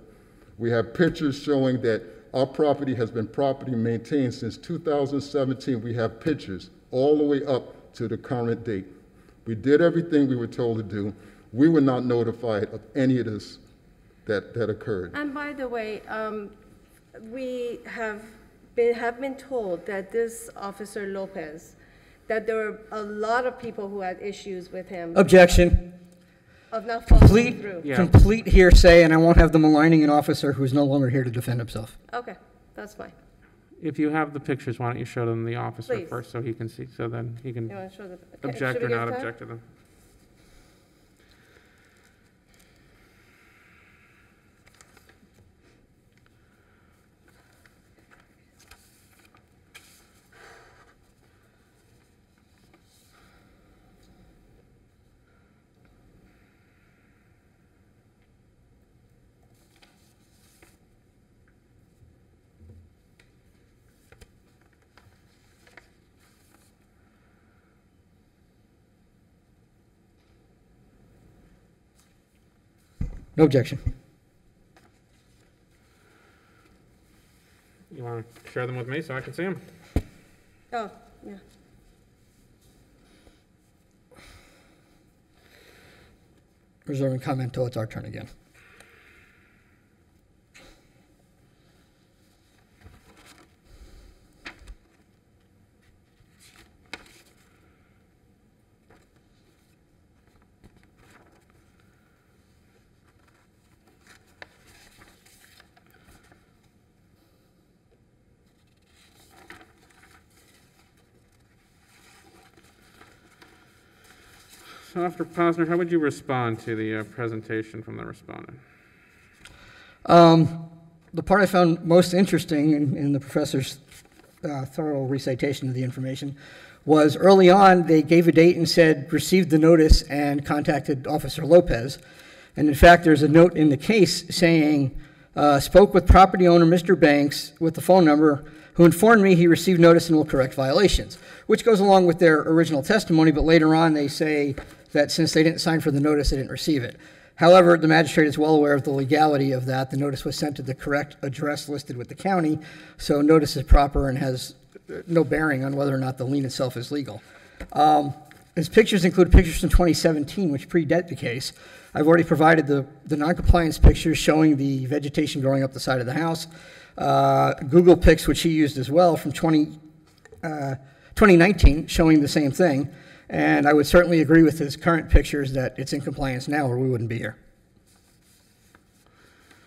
We have pictures showing that our property has been properly maintained since 2017. We have pictures all the way up to the current date. We did everything we were told to do. We were not notified of any of this that occurred. And by the way, we have been told that this Officer Lopez, that there were a lot of people who had issues with him. Objection. Of not following through. Complete hearsay, and I won't have them maligning an officer who's no longer here to defend himself. Okay, that's fine. If you have the pictures, why don't you show them the officer Please. first so he can see, so then he can You want to show the, object or not object to them. No objection. You want to share them with me so I can see them? Oh, yeah. Reserving comment until it's our turn again. So Officer Posner, how would you respond to the presentation from the respondent? The part I found most interesting in the professor's thorough recitation of the information was early on they gave a date and said received the notice and contacted Officer Lopez. And in fact, there's a note in the case saying, spoke with property owner Mr. Banks with the phone number who informed me he received notice and will correct violations, which goes along with their original testimony, but later on they say that since they didn't sign for the notice, they didn't receive it. However, the magistrate is well aware of the legality of that. The notice was sent to the correct address listed with the county, so notice is proper and has no bearing on whether or not the lien itself is legal. His pictures include pictures from 2017, which predate the case. I've already provided the noncompliance pictures showing the vegetation growing up the side of the house. Google Pics, which he used as well, from 2019, showing the same thing. And I would certainly agree with his current pictures that it's in compliance now or we wouldn't be here.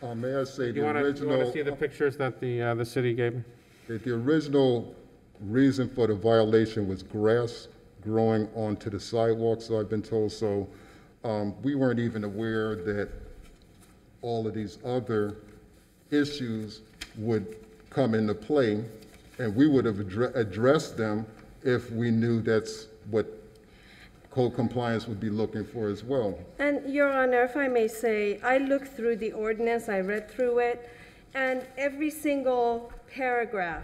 May I say You want to see the pictures that the city gave me? The original reason for the violation was grass growing onto the sidewalk, so I've been told. So we weren't even aware that all of these other issues would come into play, and we would have addressed them if we knew that's what code compliance would be looking for as well. And Your Honor, if I may say, I looked through the ordinance, I read through it, and every single paragraph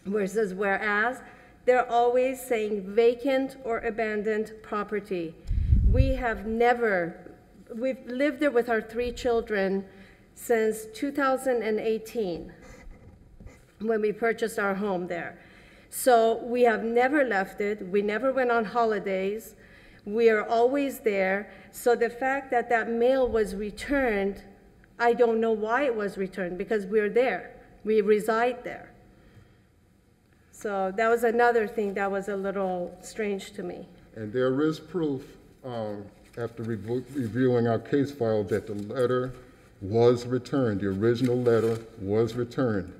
where it says whereas, they're always saying vacant or abandoned property. We've lived there with our 3 children since 2018 when we purchased our home there. So we have never left it. We never went on holidays. We are always there. So the fact that that mail was returned, I don't know why it was returned because we're there. We reside there. So that was another thing that was a little strange to me. And there is proof after reviewing our case file that the letter was returned. The original letter was returned.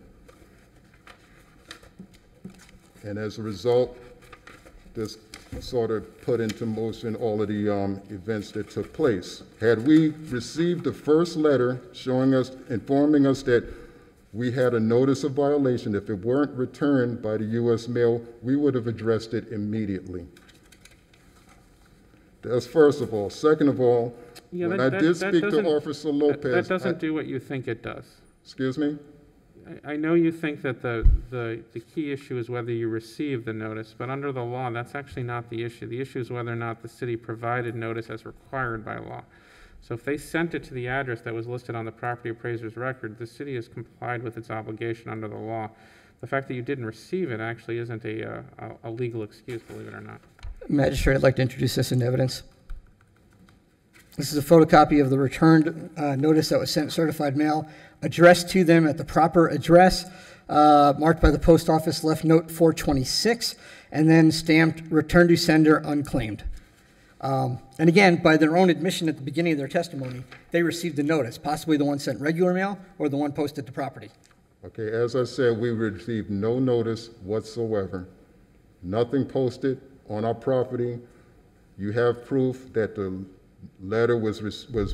And as a result, this sort of put into motion all of the events that took place. Had we received the first letter showing us, informing us that we had a notice of violation, if it weren't returned by the U.S. mail, we would have addressed it immediately. That's first of all. Second of all, Yeah, when I did speak to Officer Lopez. That doesn't do what you think it does. Excuse me? I know you think that the key issue is whether you received the notice, but under the law, that's actually not the issue. The issue is whether or not the city provided notice as required by law. So if they sent it to the address that was listed on the property appraiser's record, the city has complied with its obligation under the law. The fact that you didn't receive it actually isn't a legal excuse, believe it or not. Magistrate, I'd like to introduce this into evidence. This is a photocopy of the returned notice that was sent certified mail, addressed to them at the proper address, marked by the post office, left note 426, and then stamped return to sender unclaimed. And again, by their own admission at the beginning of their testimony, they received the notice, possibly the one sent regular mail or the one posted to property. Okay, as I said, we received no notice whatsoever. Nothing posted on our property. You have proof that the letter was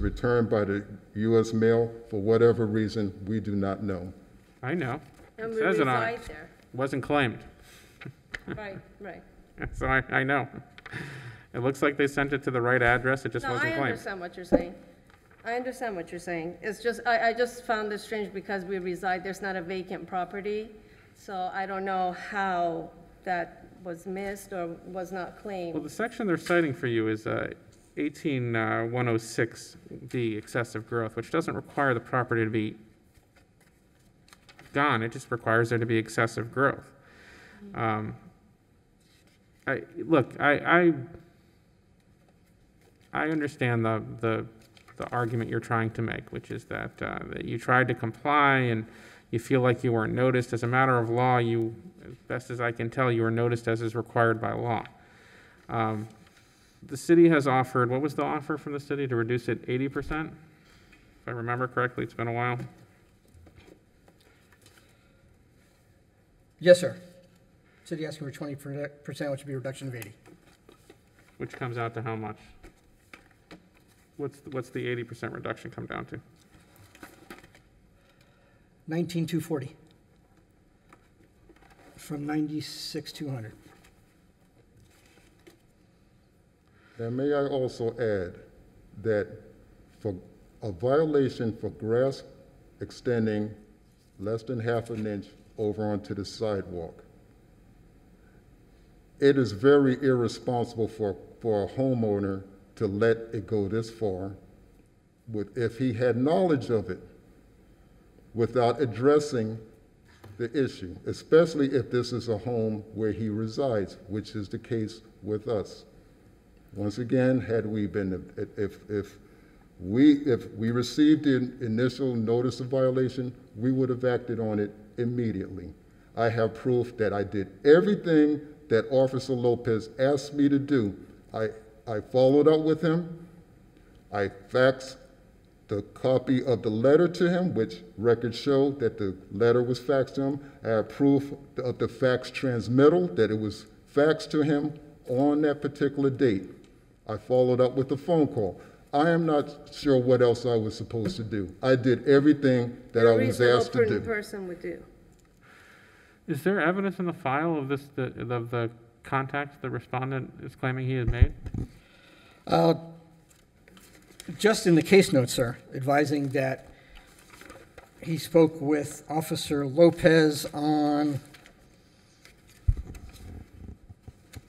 returned by the U.S. mail for whatever reason we do not know. I know. And It we says it on reside it. there. Wasn't claimed. Right, right. So I know. It looks like they sent it to the right address, it just No, wasn't I claimed. understand what you're saying. I understand what you're saying. It's just, I just found this strange because we reside, there's not a vacant property. So I don't know how that was missed or was not Well, claimed. the section they're citing for you is 18106D, excessive growth, which doesn't require the property to be gone, it just requires there to be excessive growth. I understand the argument you're trying to make, which is that you tried to comply and you feel like you weren't noticed. As a matter of law, you, as best as I can tell, you were noticed as is required by law. The city has offered, what was the offer from the city, to reduce it 80%? If I remember correctly, it's been a while. Yes, sir. City asking for 20%, which would be a reduction of 80. Which comes out to how much? What's the 80% reduction come down to? 19,240 from 96,200. Now, may I also add that for a violation for grass extending less than half an inch over onto the sidewalk, it is very irresponsible for a homeowner to let it go this far if he had knowledge of it without addressing the issue, especially if this is a home where he resides, which is the case with us. Once again, if we received the initial notice of violation, we would have acted on it immediately. I have proof that I did everything that Officer Lopez asked me to do. I followed up with him. I faxed the copy of the letter to him, which records show that the letter was faxed to him. I have proof of the fax transmittal, that it was faxed to him on that particular date. I followed up with a phone call. I am not sure what else I was supposed to do. I did everything that I was asked to do. A reasonable person would do. Is there evidence in the file of the contact the respondent is claiming he had made? Just in the case notes, sir, advising that he spoke with Officer Lopez on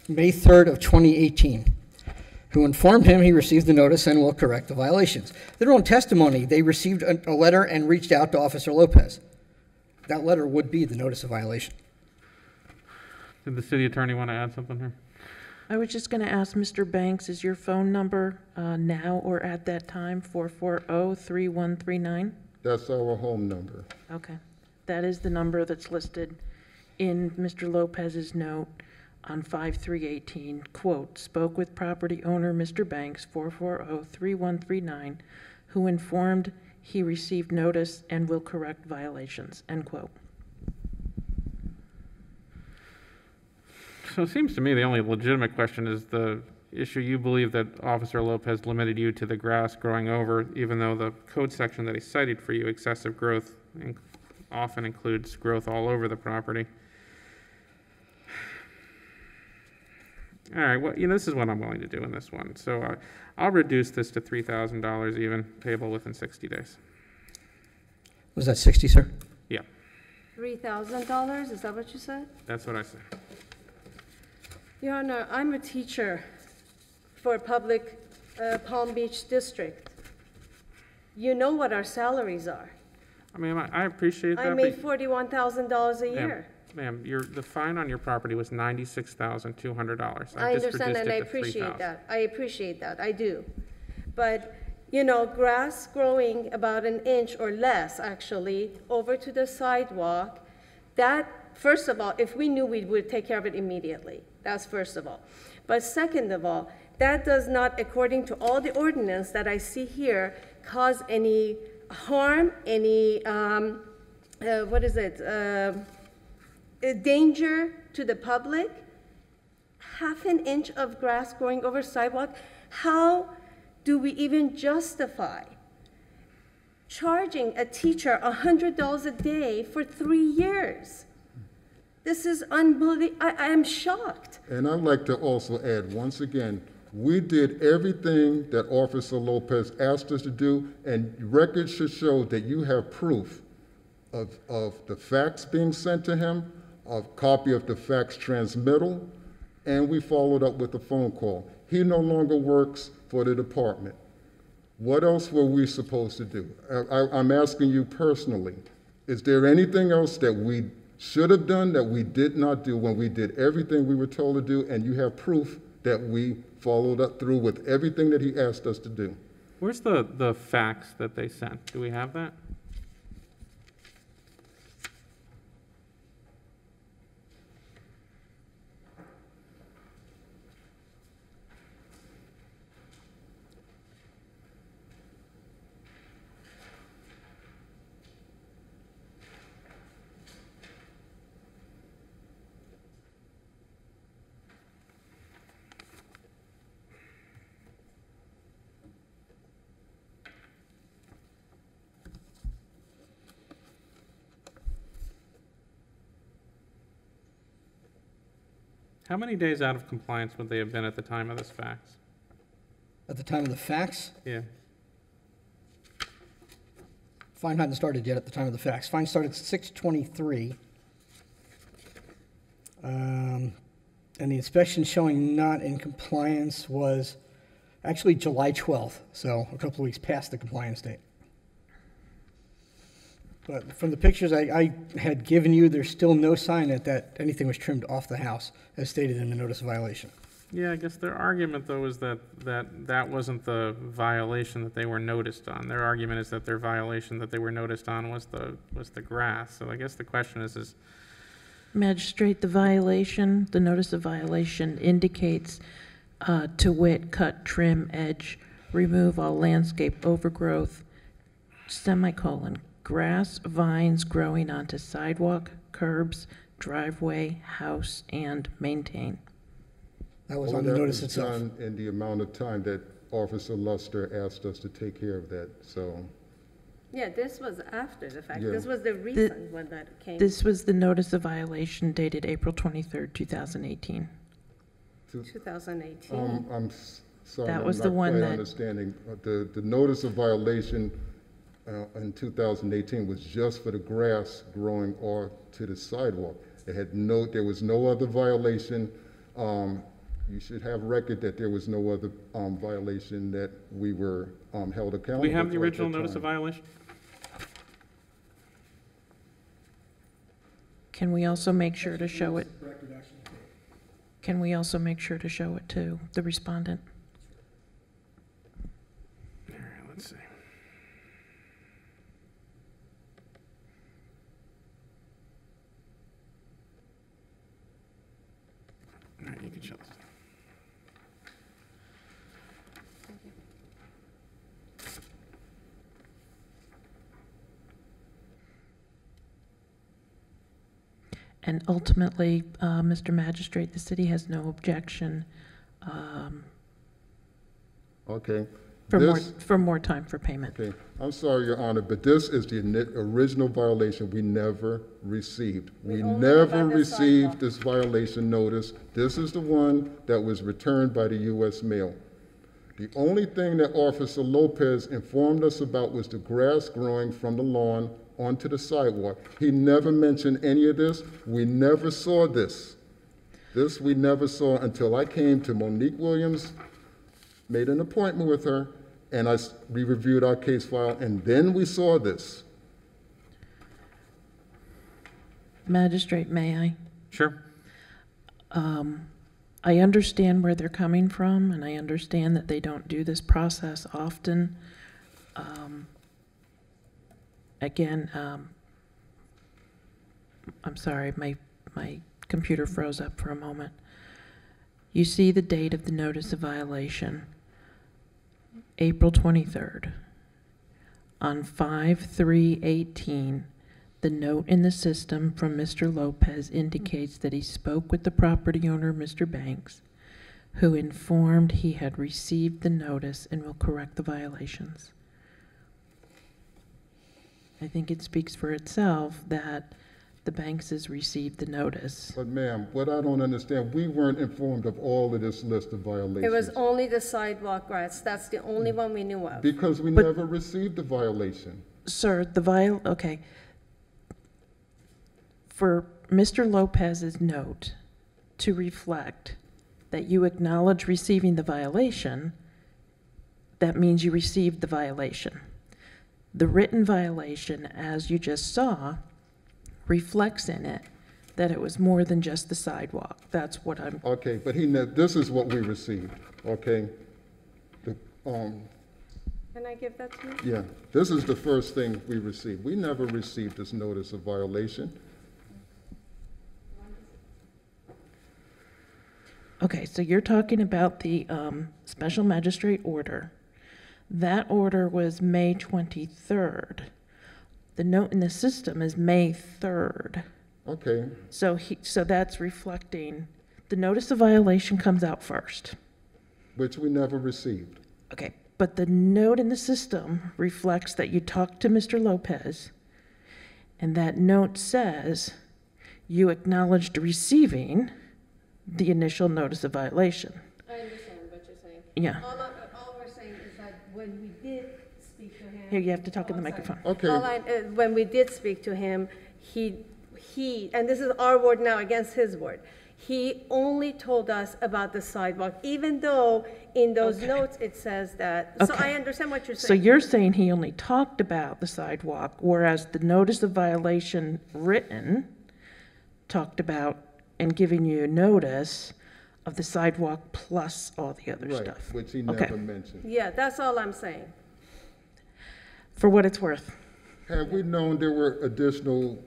May 3rd of 2018, who informed him he received the notice and will correct the violations. Their own testimony, they received a letter and reached out to Officer Lopez. That letter would be the notice of violation. Did the city attorney want to add something here? I was just going to ask Mr. Banks, is your phone number now or at that time 440-3139? That's our home number. Okay. That is the number that's listed in Mr. Lopez's note on 5/3/18. Quote, spoke with property owner Mr. Banks, 440-3139, who informed he received notice and will correct violations, end quote. So it seems to me the only legitimate question is the issue you believe that Officer Lopez limited you to the grass growing over, even though the code section that he cited for you, excessive growth, often includes growth all over the property. All right, well, this is what I'm willing to do in this one. So I'll reduce this to $3,000 even, payable within 60 days. Was that 60, sir? Yeah, $3,000, is that what you said? that's what I said. Your Honor, I'm a teacher for public Palm Beach District. You know what our salaries are. I mean, I appreciate that. I made $41,000 a year. Ma'am, the fine on your property was $96,200. I just understand reduced and I it to appreciate $3,000. that. I appreciate that, I do. But, grass growing about an inch or less, actually, over to the sidewalk, that, first of all, if we knew, we would take care of it immediately. That's first of all. But second of all, that does not, according to all the ordinance that I see here, cause any harm, any, danger to the public. Half an inch of grass growing over sidewalk. How do we even justify charging a teacher $100 a day for 3 years? This is unbelievable. I am shocked. And I'd like to also add, once again, we did everything that Officer Lopez asked us to do, and records should show that you have proof of the facts being sent to him, a copy of the fax transmittal, and we followed up with a phone call. He no longer works for the department. What else were we supposed to do? I'm asking you personally, is there anything else that we should have done that we did not do when we did everything we were told to do, and you have proof that we followed up through with everything that he asked us to do? Where's the fax that they sent? Do we have that? How many days out of compliance would they have been at the time of this fax? At the time of the fax? Yeah. Fine hadn't started yet at the time of the fax. Fine started 6/23. And the inspection showing not in compliance was actually July 12th, so a couple of weeks past the compliance date. But from the pictures I had given you, there's still no sign that anything was trimmed off the house, as stated in the notice of violation. Yeah, I guess their argument, though, is that wasn't the violation that they were noticed on. Their argument is that their violation that they were noticed on was the grass. So I guess the question is Magistrate, the notice of violation indicates to wit, cut, trim, edge, remove all landscape overgrowth, semicolon, grass, vines growing onto sidewalk, curbs, driveway, house, and maintain. That was All on the that notice was itself. done in the amount of time that Officer Luster asked us to take care of that, so. Yeah, this was after the fact. Yeah. This was the reason when that came. This was the notice of violation dated April 23rd, 2018. 2018. Sorry, That was I'm the not one quite that- understanding. The notice of violation in 2018 was just for the grass growing to the sidewalk. There was no other violation. You should have record that there was no other violation that we were held accountable for. we have the at original that notice of time. violation? Can we also make sure to show it? Can we also make sure to show it to the respondent? All right, let's see. All right, you can show this. And ultimately, Mr. Magistrate, the city has no objection Okay. for more time for payment. Okay, I'm sorry, Your Honor, but this is the original violation we never received. We never received this violation notice. This is the one that was returned by the U.S. Mail. The only thing that Officer Lopez informed us about was the grass growing from the lawn onto the sidewalk. He never mentioned any of this. We never saw this. This we never saw until I came to Monique Williams, made an appointment with her, and we reviewed our case file, and then we saw this. Magistrate, may I? Sure. I understand where they're coming from, and I understand that they don't do this process often. Again, I'm sorry, my computer froze up for a moment. You see the date of the notice of violation, April 23rd. On 5/3/18, the note in the system from Mr. Lopez indicates that he spoke with the property owner, Mr. Banks, who informed he had received the notice and will correct the violations. I think it speaks for itself that the Bankses received the notice. But ma'am, what I don't understand, we weren't informed of all of this list of violations. It was only the sidewalk grass. That's the only one we knew of. Because we never received the violation. Sir, okay. For Mr. Lopez's note to reflect that you acknowledge receiving the violation, that means you received the violation. The written violation, as you just saw, reflects in it that it was more than just the sidewalk. That's what I'm... Okay, but this is what we received, okay? Can I give that to you? Yeah, this is the first thing we received. We never received this notice of violation. Okay, so you're talking about the special magistrate order. That order was May 23rd. The note in the system is May 3rd. Okay. So that's reflecting, the notice of violation comes out first. Which we never received. Okay, but the note in the system reflects that you talked to Mr. Lopez, and that note says you acknowledged receiving the initial notice of violation. I understand what you're saying. Yeah. All we're saying is that when we did speak to him... Here, you have to talk in the microphone. Okay. When we did speak to him, he, and this is our word now against his word, he only told us about the sidewalk, even though in those notes it says that. So I understand what you're saying. So you're saying he only talked about the sidewalk, whereas the notice of violation written talked about and giving you a notice of the sidewalk plus all the other stuff. Which he never mentioned. Yeah, that's all I'm saying. For what it's worth. Had we known there were additional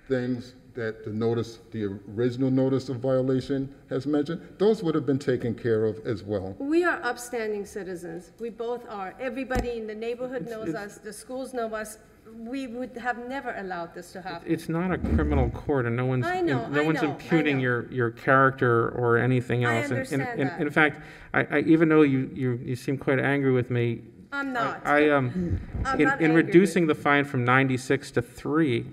things that the original notice of violation has mentioned, those would have been taken care of as well. We are upstanding citizens. We both are. Everybody in the neighborhood knows us. The schools know us. We would have never allowed this to happen. It's not a criminal court, and no one's impugning I know. your character or anything else. I understand that. In fact, I even though you seem quite angry with me, I'm not. In reducing the fine from 96 to 3,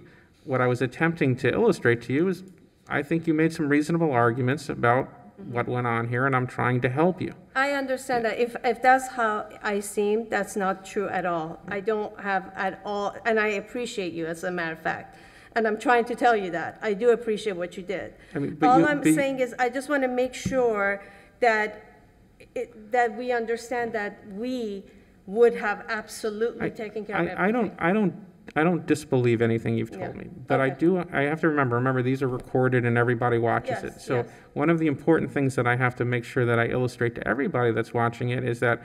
what I was attempting to illustrate to you is, I think you made some reasonable arguments about what went on here, and I'm trying to help you. I understand that. If that's how I seem, that's not true at all. I don't have at all, and I appreciate you, as a matter of fact. And I'm trying to tell you that. I do appreciate what you did. All I'm saying is, I just want to make sure that we understand that we would have absolutely taken care of everything. I don't disbelieve anything you've told me, but I have to remember these are recorded and everybody watches it. So one of the important things that I have to make sure that I illustrate to everybody that's watching it is that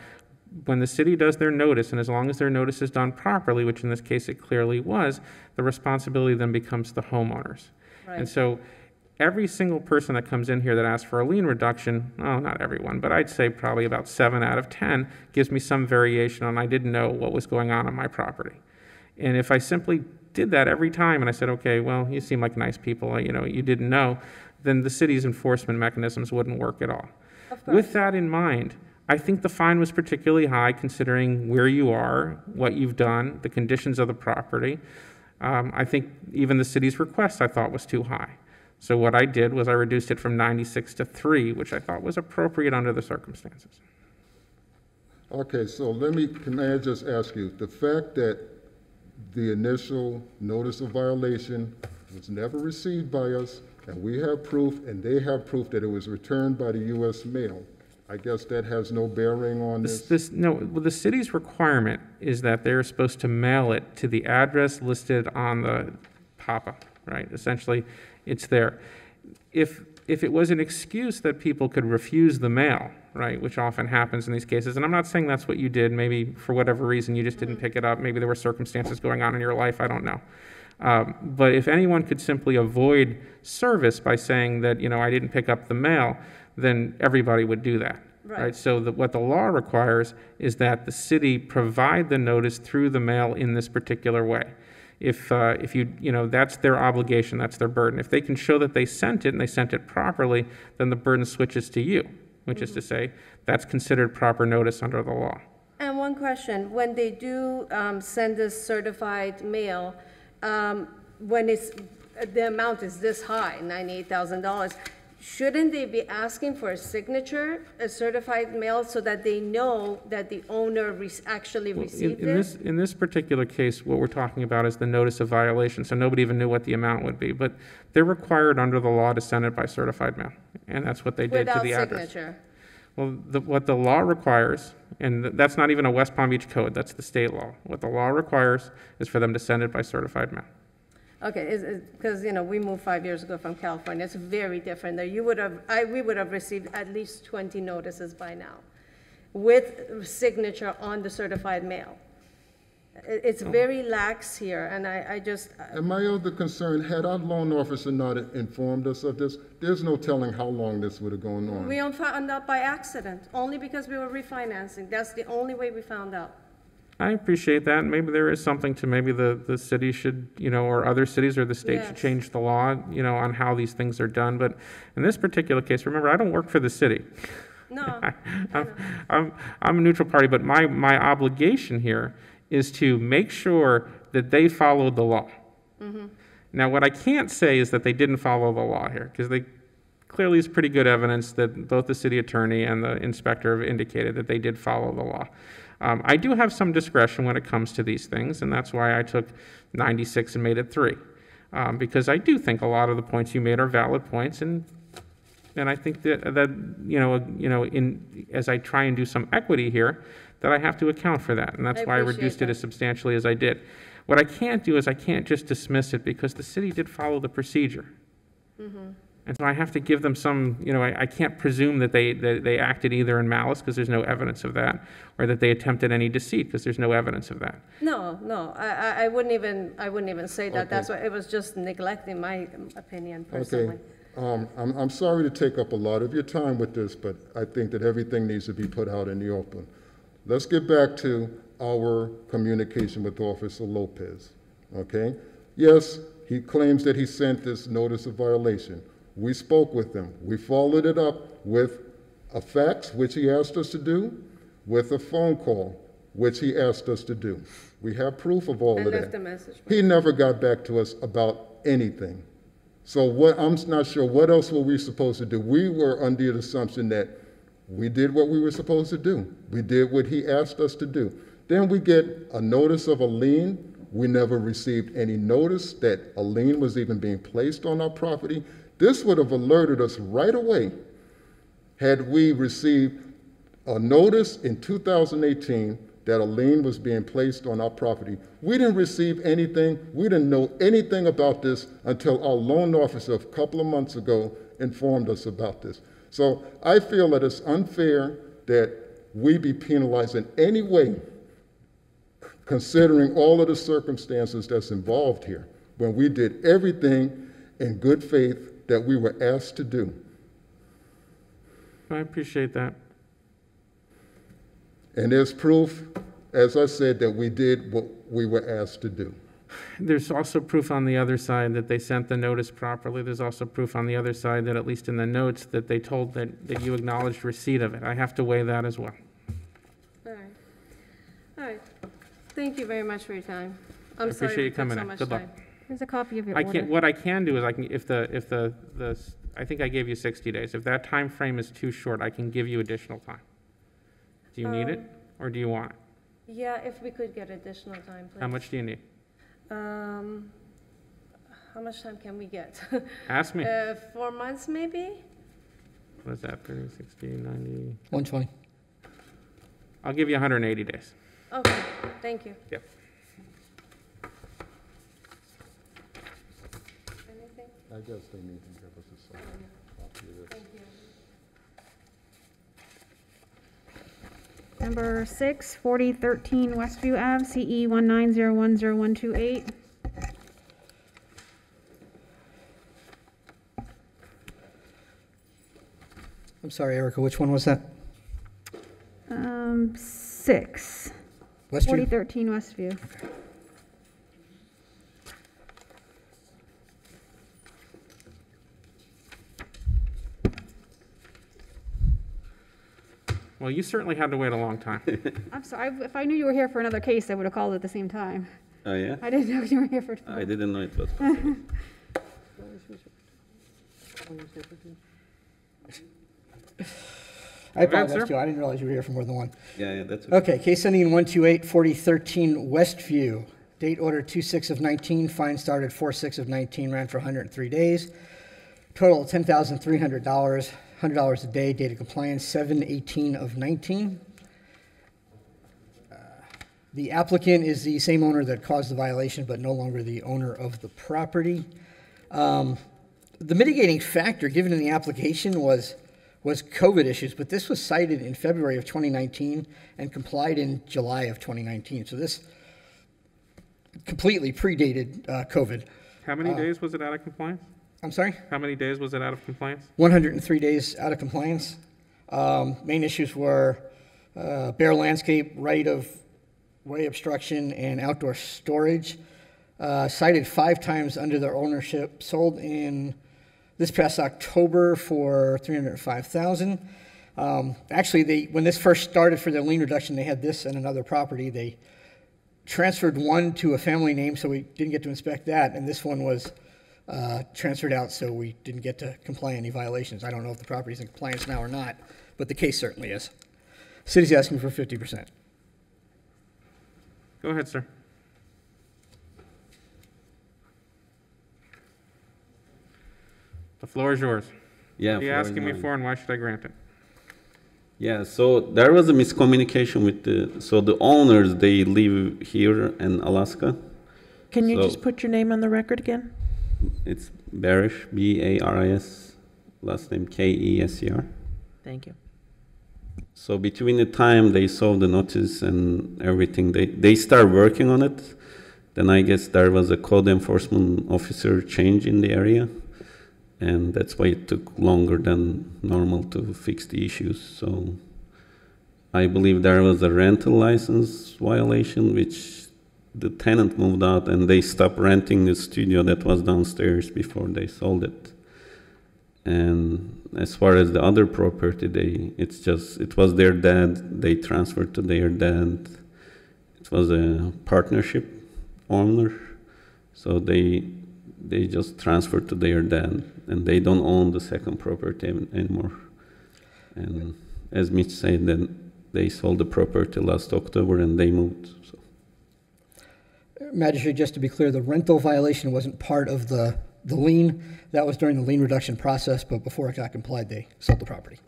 when the city does their notice, and as long as their notice is done properly, which in this case it clearly was, the responsibility then becomes the homeowners. Right. And so every single person that comes in here that asks for a lien reduction, not everyone, but I'd say probably about 7 out of 10 gives me some variation on I didn't know what was going on my property. And if I simply did that every time, and I said, okay, well, you seem like nice people, you didn't know, then the city's enforcement mechanisms wouldn't work at all. With that in mind, I think the fine was particularly high considering where you are, what you've done, the conditions of the property. I think even the city's request I thought was too high. So what I did was I reduced it from 96 to 3, which I thought was appropriate under the circumstances. Okay, so can I just ask you, the fact that the initial notice of violation was never received by us, and we have proof, and they have proof that it was returned by the U.S. mail, I guess that has no bearing on this? No, well, the city's requirement is that they're supposed to mail it to the address listed on the PAPA, right? Essentially, it's there. If it was an excuse that people could refuse the mail, right, which often happens in these cases, and I'm not saying that's what you did, maybe for whatever reason you just didn't pick it up, maybe there were circumstances going on in your life, I don't know. But if anyone could simply avoid service by saying that, I didn't pick up the mail, then everybody would do that. Right? So what the law requires is that the city provide the notice through the mail in this particular way. If that's their obligation, that's their burden. If they can show that they sent it and they sent it properly, then the burden switches to you, which is to say that's considered proper notice under the law. And one question, when they do send us certified mail, when the amount is this high, $98,000, shouldn't they be asking for a signature, a certified mail, so that they know that the owner actually received it? In this particular case, what we're talking about is the notice of violation, so nobody even knew what the amount would be. But they're required under the law to send it by certified mail, and that's what they did to the address. Without signature? Well, what the law requires, and that's not even a West Palm Beach code, that's the state law. What the law requires is for them to send it by certified mail. Okay, because, we moved 5 years ago from California. It's very different there. We would have received at least 20 notices by now with signature on the certified mail. It's very lax here, and I just... And my other concern, had our loan officer not informed us of this, there's no telling how long this would have gone on. We found out by accident, only because we were refinancing. That's the only way we found out. I appreciate that. Maybe there is something to maybe the city should, or other cities or the state should change the law, on how these things are done. But in this particular case, remember, I don't work for the city. No. I'm a neutral party, but my obligation here is to make sure that they followed the law. Mm-hmm. Now, what I can't say is that they didn't follow the law here, because they clearly is pretty good evidence that both the city attorney and the inspector have indicated that they did follow the law. I do have some discretion when it comes to these things, and that's why I took 96 and made it 3, because I do think a lot of the points you made are valid points, and I think that as I try and do some equity here, that I have to account for that, and that's why I reduced it as substantially as I did. What I can't do is I can't just dismiss it because the city did follow the procedure. Mm-hmm. And so I have to give them some, I can't presume that they acted either in malice because there's no evidence of that, or that they attempted any deceit because there's no evidence of that. No, I wouldn't even say that. Okay. That's why it was just neglect, in my opinion, personally. Okay. I'm sorry to take up a lot of your time with this, but I think that everything needs to be put out in the open. Let's get back to our communication with Officer Lopez, okay? Yes, he claims that he sent this notice of violation. We spoke with him. We followed it up with a fax, which he asked us to do, with a phone call, which he asked us to do. We have proof of all of that. Left a message. He never got back to us about anything. So I'm not sure what else were we supposed to do. We were under the assumption that we did what we were supposed to do. We did what he asked us to do. Then we get a notice of a lien. We never received any notice that a lien was even being placed on our property. This would have alerted us right away had we received a notice in 2018 that a lien was being placed on our property. We didn't receive anything. We didn't know anything about this until our loan officer a couple of months ago informed us about this. So I feel that it's unfair that we be penalized in any way, considering all of the circumstances that's involved here, when we did everything in good faith that we were asked to do. I appreciate that. And there's proof, as I said, that we did what we were asked to do. There's also proof on the other side that they sent the notice properly. There's also proof on the other side that, at least in the notes, that they told that you acknowledged receipt of it. I have to weigh that as well. All right. All right. Thank you very much for your time. I I'm sorry appreciate you it took coming so in. much Good luck. time. Here's a copy of your I order. can't, what I can do is I can, if the, I think I gave you 60 days. If that time frame is too short, I can give you additional time. Do you need it, or do you want it? Yeah, if we could get additional time, please. How much do you need? How much time can we get? Ask me. 4 months, maybe? What is that, 30, 60, 90? 120. I'll give you 180 days. Okay, thank you. Yep. Anything? I guess they need to give us a second copy of this. Thank you. Number 6, 4013 Westview Ave, CE 190100128. I'm sorry, Erica, which one was that? 6, Westview? 4013 Westview. Well, you certainly had to wait a long time. I'm sorry, if I knew you were here for another case, I would have called at the same time. Oh, yeah? I didn't know you were here for. I didn't know it was possible. I apologize, sir. too. I didn't realize you were here for more than one. Yeah, that's okay. Okay, case ending in 128, 4013 Westview. Date order 26 of 19, fine started 4/6 of 19, ran for 103 days. Total of $10,300, $100 a day, date of compliance 7/18 of 19. The applicant is the same owner that caused the violation, but no longer the owner of the property. The mitigating factor given in the application was COVID issues, but this was cited in February of 2019 and complied in July of 2019. So this completely predated COVID. How many days was it out of compliance? I'm sorry? How many days was it out of compliance? 103 days out of compliance. Main issues were bare landscape, right-of-way obstruction, and outdoor storage. Cited 5 times under their ownership, sold in this past October for $305,000. Actually, when this first started for their lien reduction, they had this and another property. They transferred one to a family name, so we didn't get to inspect that, and this one was transferred out, so we didn't get to comply any violations. I don't know if the property's in compliance now or not, but the case certainly is. City's asking for 50%. Go ahead, sir. The floor is yours. Yeah. What are you floor is asking me mine. for, and why should I grant it? Yeah, so there was a miscommunication with the owners, they live here in Alaska. Can you So- just put your name on the record again? It's Barish, B-A-R-I-S, last name K-E-S-E-R. Thank you. So between the time they saw the notice and everything, they start working on it. Then I guess there was a code enforcement officer change in the area. And that's why it took longer than normal to fix the issues. So I believe there was a rental license violation, which the tenant moved out and they stopped renting the studio that was downstairs before they sold it. And as far as the other property, it was their dad, they transferred to their dad. It was a partnership owner, so they just transferred to their dad, and they don't own the second property anymore. And as Mitch said, then they sold the property last October and they moved. So. Magistrate, just to be clear, the rental violation wasn't part of the lien. That was during the lien reduction process, but before it got complied, they sold the property.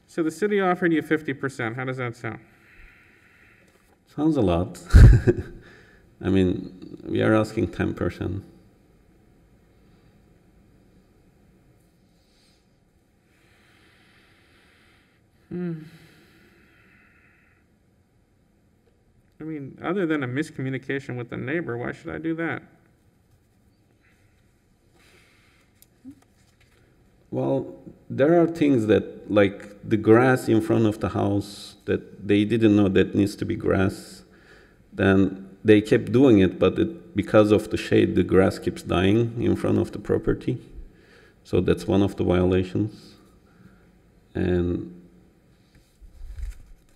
So the city offered you 50%. How does that sound? Sounds a lot. I mean, we are asking 10%. I mean, other than a miscommunication with the neighbor, why should I do that? Well, there are things that, like the grass in front of the house, that they didn't know that needs to be grass. Then they kept doing it, but because of the shade, the grass keeps dying in front of the property. So that's one of the violations. And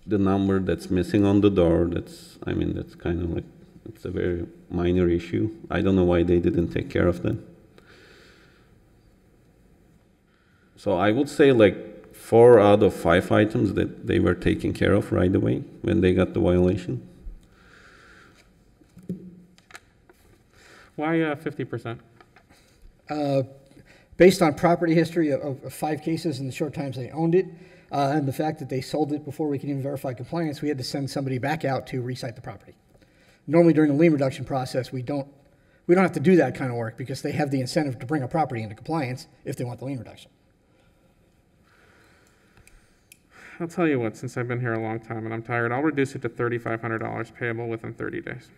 the number that's missing on the door, that's kind of like, it's a very minor issue. I don't know why they didn't take care of that. So I would say like 4 out of 5 items that they were taken care of right away when they got the violation. Why 50%? Based on property history of 5 cases in the short times they owned it, and the fact that they sold it before we could even verify compliance, we had to send somebody back out to recite the property. Normally during the lien reduction process, we don't have to do that kind of work because they have the incentive to bring a property into compliance if they want the lien reduction. I'll tell you what, since I've been here a long time and I'm tired, I'll reduce it to $3,500 payable within 30 days.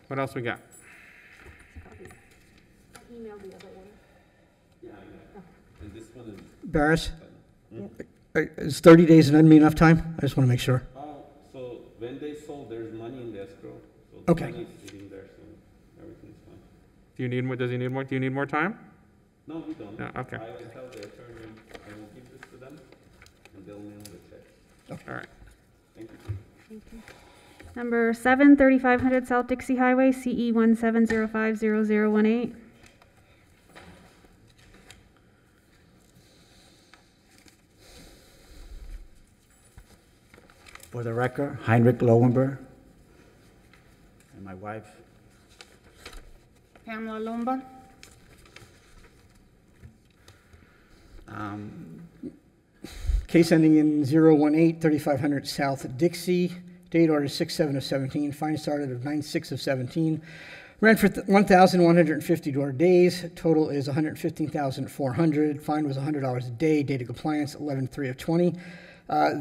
What else we got? Barris? Is 30 days and be enough time? I just want to make sure. So when they sold, there's money in the escrow. So Okay. money is sitting there, so everything's fine. Do you need more? Does he need more? Do you need more time? No, we don't. No, okay. I will tell the attorney, I will give this to them, and they'll mail the check. All right. Thank you. Number 7, 3500 South Dixie Highway, CE 17050018. For the record, Heinrich Lowenberg and my wife. Pamela Lumba. Case ending in 018, 3500 South Dixie. Date order 6/7 of 17. Fine started of 9/6 of 17. Rent for 1,150 door days. Total is 115,400. Fine was $100 a day. Date of compliance 11/3 of 20.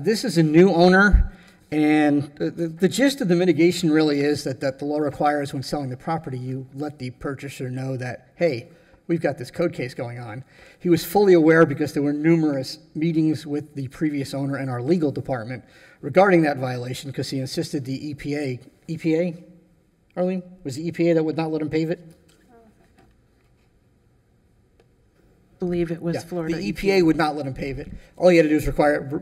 This is a new owner, and the gist of the mitigation really is that the law requires when selling the property, you let the purchaser know that, hey, we've got this code case going on. He was fully aware because there were numerous meetings with the previous owner and our legal department regarding that violation because he insisted the EPA, Arlene? Was the EPA that would not let him pave it? I believe it was Florida. The EPA would not let him pave it. All he had to do was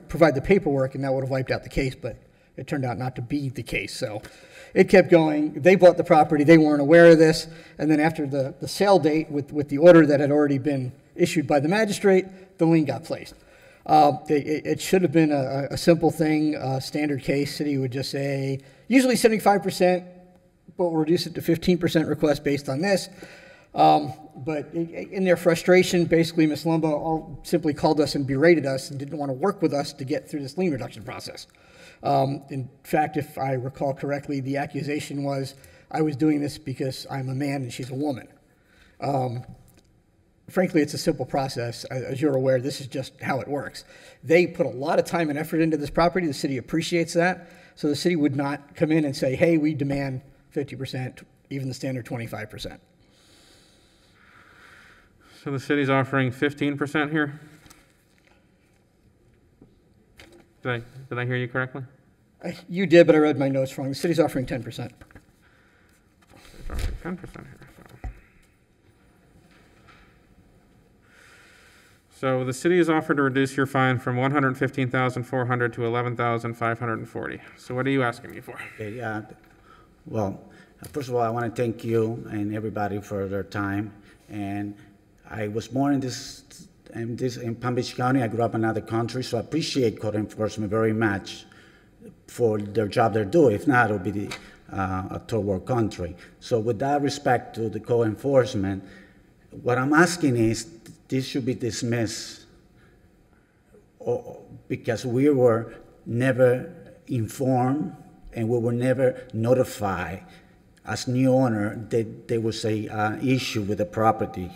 provide the paperwork, and that would have wiped out the case, but it turned out not to be the case. So it kept going. They bought the property. They weren't aware of this. And then after the sale date, with the order that had already been issued by the magistrate, the lien got placed. It should have been a simple thing, a standard case. City would just say, usually 75%, but we'll reduce it to 15% request based on this. But in their frustration, basically, Ms. Lumba simply called us and berated us and didn't want to work with us to get through this lien reduction process. In fact, if I recall correctly, the accusation was I was doing this because I'm a man and she's a woman. Frankly, it's a simple process. As you're aware, this is just how it works. They put a lot of time and effort into this property. The city appreciates that. So the city would not come in and say, hey, we demand 50%, even the standard 25%. So the city's offering 15% here? Did I hear you correctly? You did, but I read my notes wrong. The city's offering 10%. It's offering 10% here. So the city has offered to reduce your fine from $115,400 to $11,540. So what are you asking me for? Okay, well, first of all, I want to thank you and everybody for their time. And I was born in Palm Beach County. I grew up in another country, so I appreciate code enforcement very much for their job they're doing. If not, it would be a third world country. So with that respect to the code enforcement, what I'm asking is this should be dismissed because we were never informed and we were never notified as new owner that there was a issue with the property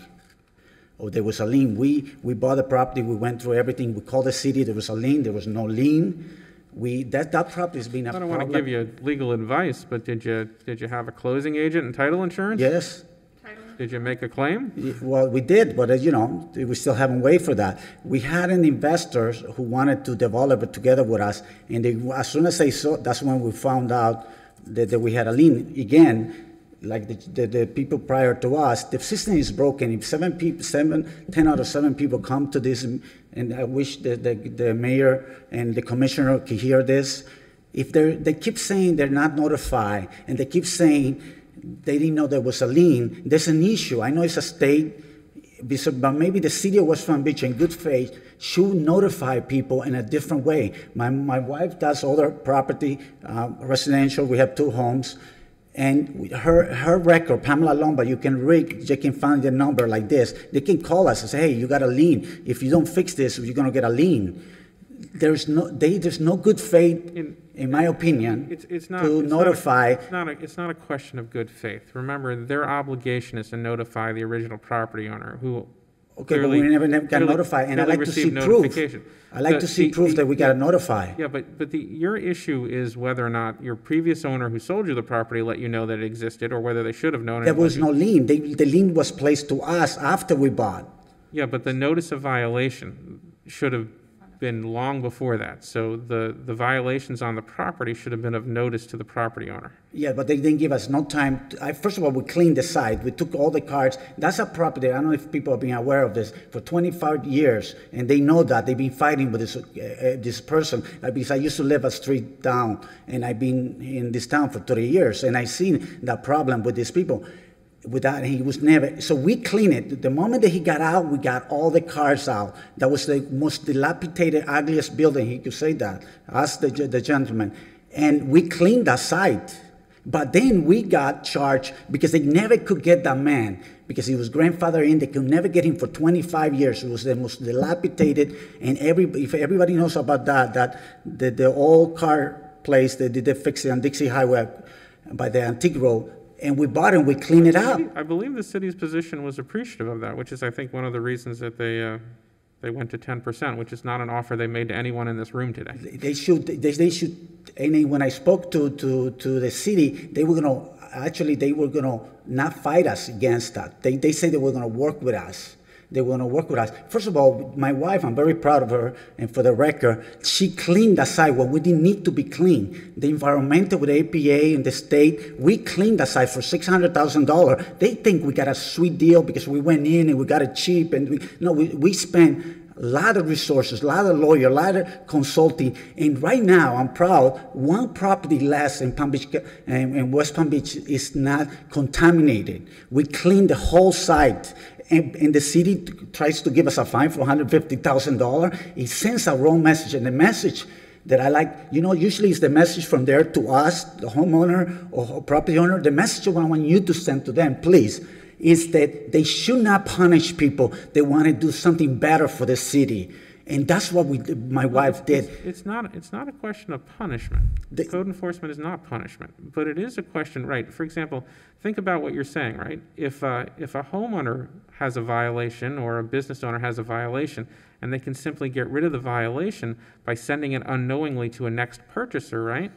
or there was a lien. We bought the property, we went through everything, we called the city, there was a lien, there was no lien. That property has been a problem. I don't want to give you legal advice, but did you have a closing agent and title insurance? Yes. Title Did you make a claim? Well, we did, but you know, we still haven't waited for that. We had an investor who wanted to develop it together with us, and they, as soon as they saw, that's when we found out that we had a lien. Again, like the people prior to us, the system is broken. If 10 out of 7 people come to this, and I wish the mayor and the commissioner could hear this. If they keep saying they're not notified, and they keep saying they didn't know there was a lien, there's an issue. I know it's a state, but maybe the city of West Palm Beach, in good faith, should notify people in a different way. My wife does other property, residential. We have 2 homes. And her record, Pamela Lombard, you can find the number like this. They can call us and say, hey, you got a lien. If you don't fix this, you're going to get a lien. There's no good faith, in my opinion, to notify. It's not a question of good faith. Remember, their obligation is to notify the original property owner who. Okay, but we never got notified, and I'd like to see proof. I'd like to see proof that we got to notify. Yeah, but your issue is whether or not your previous owner who sold you the property let you know that it existed, or whether they should have known it. There was no lien. The lien was placed to us after we bought. Yeah, but the notice of violation should have been long before that. So the violations on the property should have been of notice to the property owner. Yeah, but they didn't give us no time. First of all, we cleaned the site. We took all the cards. That's a property. I don't know if people have been aware of this for 25 years, and they know that. They've been fighting with this person. Because I used to live a street down, and I've been in this town for 30 years, and I've seen that problem with these people. Without, he was never, so we cleaned it. The moment that he got out, we got all the cars out. That was the most dilapidated, ugliest building, he could say that, ask the gentleman. And we cleaned that site. But then we got charged because they never could get that man, because he was grandfathered in. They could never get him for 25 years. It was the most dilapidated, and if everybody knows about the old car place, they did fix it on Dixie Highway by the Antique Road. And we bought it and we cleaned it out. I believe the city's position was appreciative of that, which is, I think, one of the reasons that they went to 10%, which is not an offer they made to anyone in this room today. They should. And when I spoke to the city, they were gonna not fight us against that. They said they were gonna work with us. They want to work with us. First of all, my wife, I'm very proud of her, and for the record, she cleaned the site when we didn't need to be cleaned. The environmental with the EPA and the state, we cleaned the site for $600,000. They think we got a sweet deal because we went in and we got it cheap, and we spent a lot of resources, a lot of lawyers, a lot of consulting, and right now, I'm proud, one property less in Palm Beach, in West Palm Beach is not contaminated. We cleaned the whole site. And the city tries to give us a fine for $150,000. It sends a wrong message. And the message that I like, usually it's the message from there to us, the homeowner or property owner. The message I want you to send to them, please, is that they should not punish people that want to do something better for the city. And that's what my wife did. It's not a question of punishment. Code enforcement is not punishment, but it is a question, right? For example, think about what you're saying, right? If a homeowner has a violation or a business owner has a violation, and they can simply get rid of the violation by sending it unknowingly to a next purchaser, right?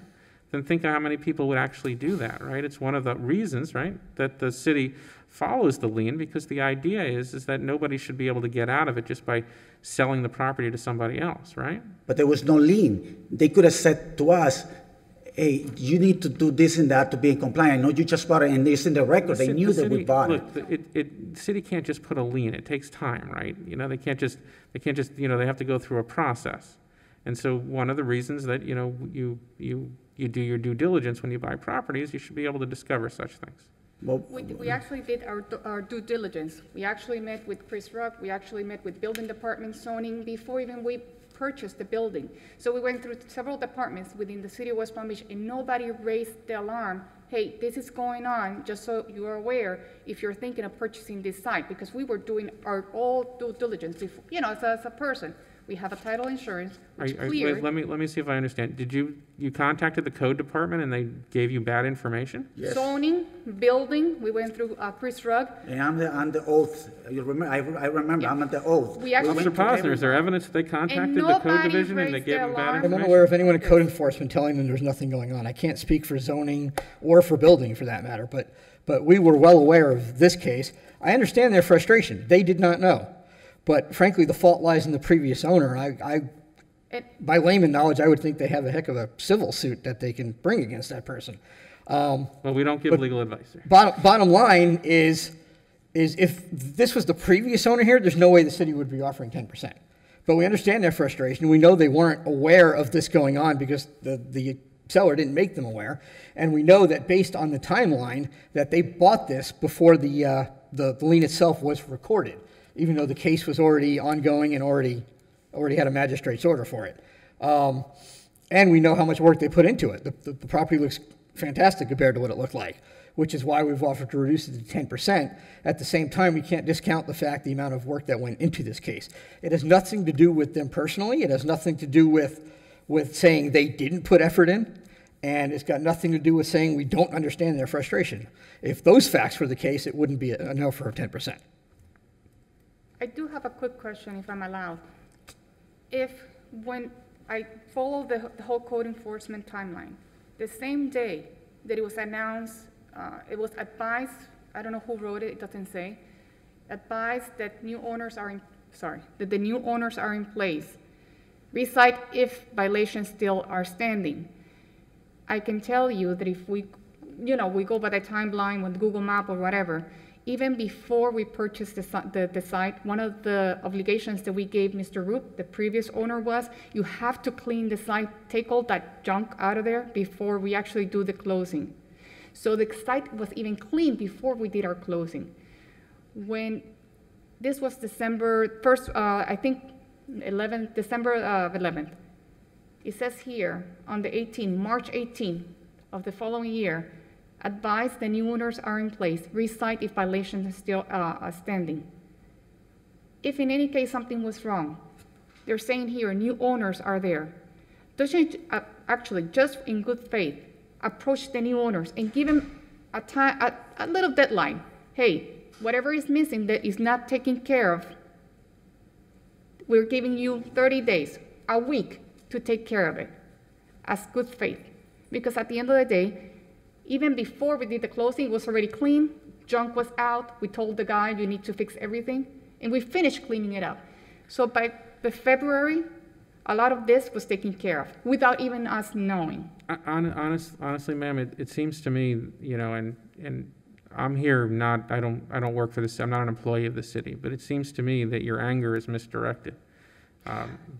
Then think of how many people would actually do that, right? It's one of the reasons, right, that the city follows the lien, because the idea is that nobody should be able to get out of it just by selling the property to somebody else, right? But there was no lien. They could have said to us, hey, you need to do this and that to be in compliance. I know you just bought it, and it's in the record. They knew that we bought it. Look, the city can't just put a lien. It takes time, right? They can't just, they have to go through a process. And so one of the reasons that, you do your due diligence when you buy properties, you should be able to discover such things. Well, we actually did our due diligence. We actually met with Chris Rock. We actually met with building department, zoning, before even we purchased the building. So we went through several departments within the city of West Palm Beach, and nobody raised the alarm. Hey, this is going on, just so you are aware if you're thinking of purchasing this site, because we were doing our all due diligence, as a person. we have a title insurance, which Wait, cleared. let me see if I understand. Did you contacted the code department and they gave you bad information? Yes. Zoning, building, we went through Chris Rugg. And I'm the oath. You remember, I remember, I'm at the oath. We actually- Officer Posner, is there evidence that they contacted the code nobody division and they raised gave their them bad alarm. I'm information? unaware of anyone in code enforcement telling them there's nothing going on. I can't speak for zoning or for building for that matter, but we were well aware of this case. I understand their frustration. They did not know. But frankly, the fault lies in the previous owner. By layman knowledge, I would think they have a heck of a civil suit that they can bring against that person. Well, we don't give legal advice here. Bottom line is if this was the previous owner here, there's no way the city would be offering 10%. But we understand their frustration. We know they weren't aware of this going on because the seller didn't make them aware. And we know that based on the timeline that they bought this before the lien itself was recorded, even though the case was already ongoing and already had a magistrate's order for it. And we know how much work they put into it. The property looks fantastic compared to what it looked like, which is why we've offered to reduce it to 10%. At the same time, we can't discount the amount of work that went into this case. It has nothing to do with them personally. It has nothing to do with saying they didn't put effort in. And it's got nothing to do with saying we don't understand their frustration. If those facts were the case, it wouldn't be a no for 10%. I do have a quick question, if I'm allowed. When I follow the whole code enforcement timeline, the same day that it was announced, it was advised, I don't know who wrote it, it doesn't say, advised that the new owners are in place. Recite if violations still are standing. I can tell you that if we go by the timeline with Google Map or whatever, even before we purchased the site, one of the obligations that we gave Mr. Roop, the previous owner, was you have to clean the site, take all that junk out of there before we actually do the closing. So the site was even clean before we did our closing. When this was December 1st, I think 11th, December 11th, it says here on the 18th, March 18th of the following year, advise the new owners are in place, recite if violations are still standing. If in any case something was wrong, they're saying here new owners are there. Doesn't actually, just in good faith, approach the new owners and give them a little deadline. Hey, whatever is missing that is not taken care of, we're giving you 30 days, a week to take care of it as good faith. Because at the end of the day, even before we did the closing, it was already clean, junk was out, we told the guy you need to fix everything, and we finished cleaning it up. So by February, a lot of this was taken care of without even us knowing. Honestly, ma'am, it seems to me, and I'm here I don't work for this, I'm not an employee of the city, but it seems to me that your anger is misdirected.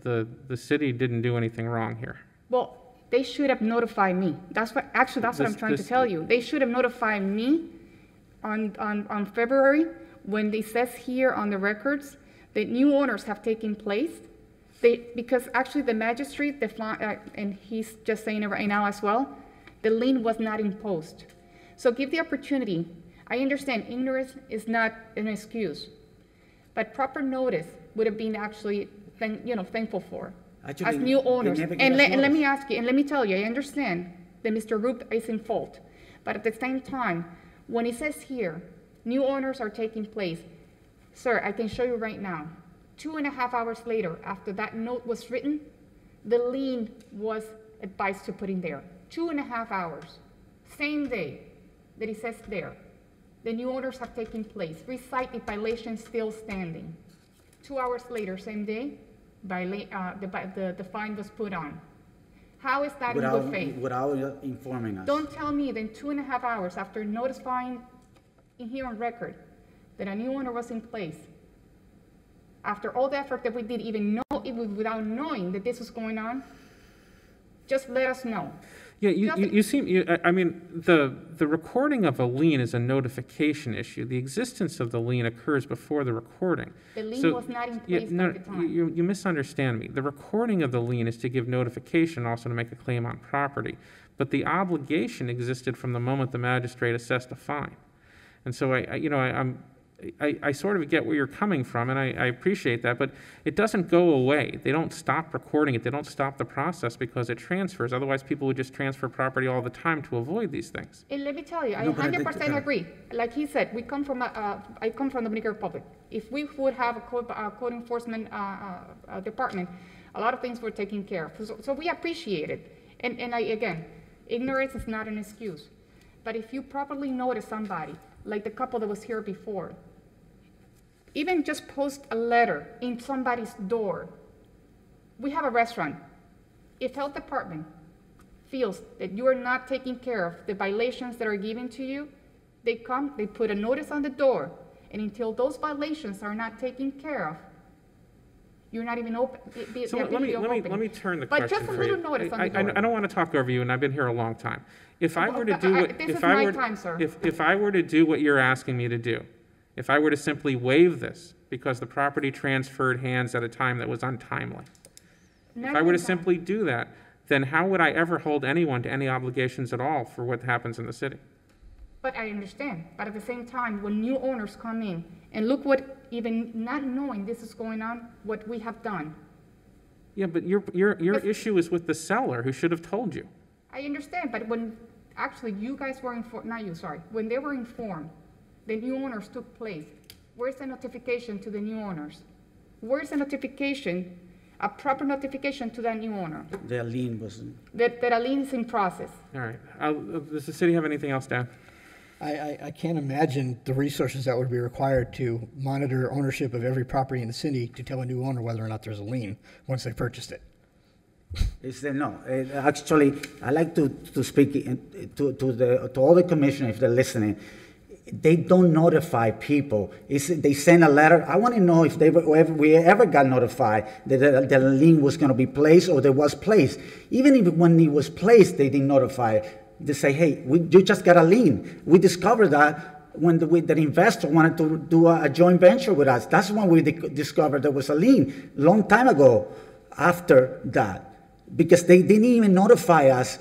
The city didn't do anything wrong here. Well, they should have notified me. That's what I'm trying to tell you. They should have notified me on February when it says here on the records that new owners have taken place. Because actually the magistrate, and he's just saying it right now as well, the lien was not imposed. So give the opportunity. I understand ignorance is not an excuse, but proper notice would have been actually thankful for. Actually, as new owners. And let me ask you, and let me tell you, I understand that Mr. Roop is in fault, but at the same time, when it says here, new owners are taking place, sir, I can show you right now, 2.5 hours later, after that note was written, the lien was advised to put in there. 2.5 hours, same day that it says there, the new owners have taken place. Recite if violation still standing. 2 hours later, same day, the fine was put on. How is that in good faith? Without informing us. Don't tell me that in 2.5 hours after notifying in here on record that a new owner was in place, after all the effort that we did, even know it without knowing that this was going on, just let us know. Yeah, I mean, the recording of a lien is a notification issue. The existence of the lien occurs before the recording. The lien was not in place at the time. You misunderstand me. The recording of the lien is to give notification, also to make a claim on property. But the obligation existed from the moment the magistrate assessed a fine. And so I sort of get where you're coming from, and I appreciate that, but it doesn't go away. They don't stop recording it. They don't stop the process because it transfers. Otherwise, people would just transfer property all the time to avoid these things. And let me tell you, I No, but 100% agree. Like he said, I come from the Dominican Republic. If we would have a code enforcement department, a lot of things were taken care of. So we appreciate it. And again, ignorance is not an excuse. But if you properly notice somebody, like the couple that was here before, even just post a letter in somebody's door. We have a restaurant. If health department feels that you are not taking care of the violations that are given to you, they come, they put a notice on the door, and until those violations are not taken care of, you're not even open. So let me turn the but question just a for you. little notice on the door. I don't want to talk over you, and I've been here a long time. If I were to do what if I were to do what you're asking me to do, if I were to simply waive this because the property transferred hands at a time that was untimely, if I were to simply do that, then how would I ever hold anyone to any obligations at all for what happens in the city? But I understand. But at the same time, when new owners come in and look what, even not knowing this is going on, what we have done. Yeah, but your issue is with the seller who should have told you. I understand, but when actually you guys were informed, not you, sorry, when they were informed, the new owners took place. Where's the notification to the new owners? Where's the notification, a proper notification to that new owner? The lien wasn't. That a lien is in process. All right. Does the city have anything else, Dan? I can't imagine the resources that would be required to monitor ownership of every property in the city to tell a new owner whether or not there's a lien once they purchased it. No, actually, I like to speak to all the commissioners if they're listening. They don't notify people. They send a letter. I want to know if we ever got notified that the lien was going to be placed or there was placed. Even if when it was placed, they didn't notify. They say, hey, you just got a lien. We discovered that when the investor wanted to do a joint venture with us. That's when we discovered there was a lien, long time ago after that. Because they didn't even notify us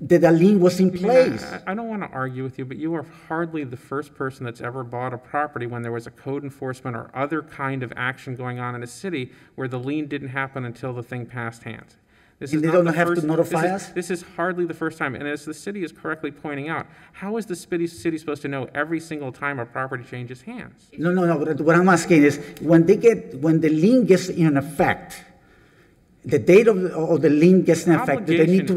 that the lien was in place. I don't want to argue with you, but you are hardly the first person that's ever bought a property when there was a code enforcement or other kind of action going on in a city where the lien didn't happen until the thing passed hands. And they don't have to notify us? This is hardly the first time. And as the city is correctly pointing out, how is the city supposed to know every single time a property changes hands? No. What I'm asking is, when the lien gets in effect, the date of the lien gets in effect, do they need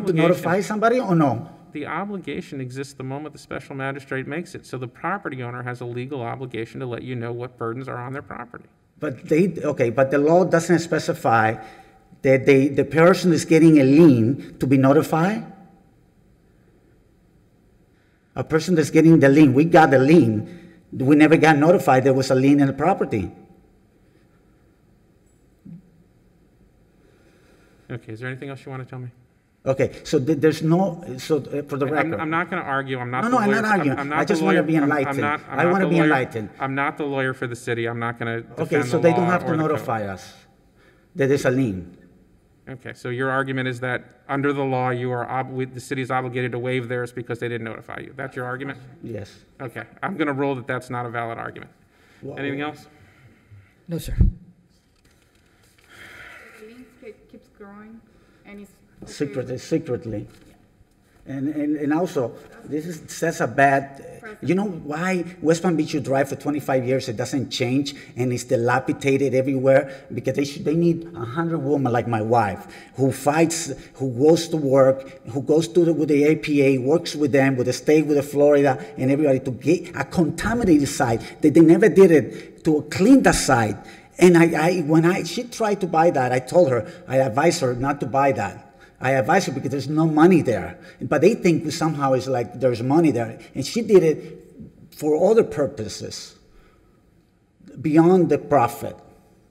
to notify somebody or no? The obligation exists the moment the special magistrate makes it. So the property owner has a legal obligation to let you know what burdens are on their property. But the law doesn't specify that the person is getting a lien to be notified? A person that's getting the lien, we got the lien, we never got notified there was a lien in the property. Okay, is there anything else you want to tell me? Okay, so there's no, for the record. I'm not going to argue. I'm not No, the lawyer. I'm not arguing. I just want to be enlightened. I want to be enlightened. I'm not the lawyer for the city. I'm not going to defend Okay, so the they law don't have to or the notify us that there's a lien. Okay, so your argument is that under the law, the city is obligated to waive theirs because they didn't notify you. That's your argument? Yes. Okay, I'm going to rule that that's not a valid argument. Anything else? No, sir. The lien keeps growing, and it's Secretly. And also, that's a bad, you know why West Palm Beach you drive for 25 years, it doesn't change, and it's dilapidated everywhere? Because they need 100 women like my wife, who fights, who goes to work, who goes with the APA, works with them, with the state, with the Florida, and everybody to get a contaminated site that they never did it to clean the site. And when she tried to buy that, I told her, I advised her not to buy that. I advise her because there's no money there. But they think somehow it's like there's money there. And she did it for other purposes, beyond the profit.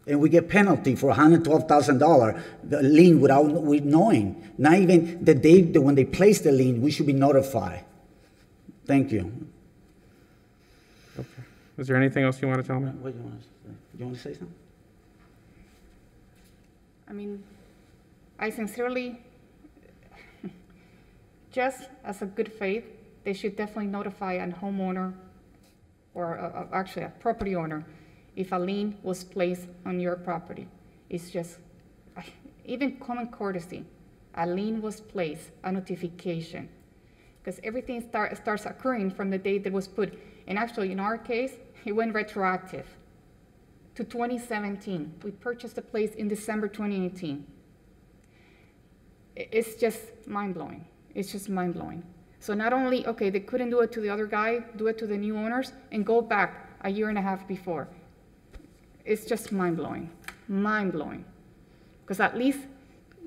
And we get penalty for $112,000, the lien without knowing. Not even the day when they place the lien, we should be notified. Thank you. Okay. Is there anything else you want to tell me? What do you want to say? You want to say something? I mean, I sincerely, just as a good faith, they should definitely notify a homeowner or actually a property owner, if a lien was placed on your property. It's just, even common courtesy, a lien was placed, a notification, because everything starts occurring from the date that was put. And actually, in our case, it went retroactive to 2017. We purchased the place in December 2018. It's just mind-blowing. It's just mind-blowing. So not only, okay, they couldn't do it to the other guy, do it to the new owners, and go back a year and a half before. It's just mind-blowing, mind-blowing. Because at least,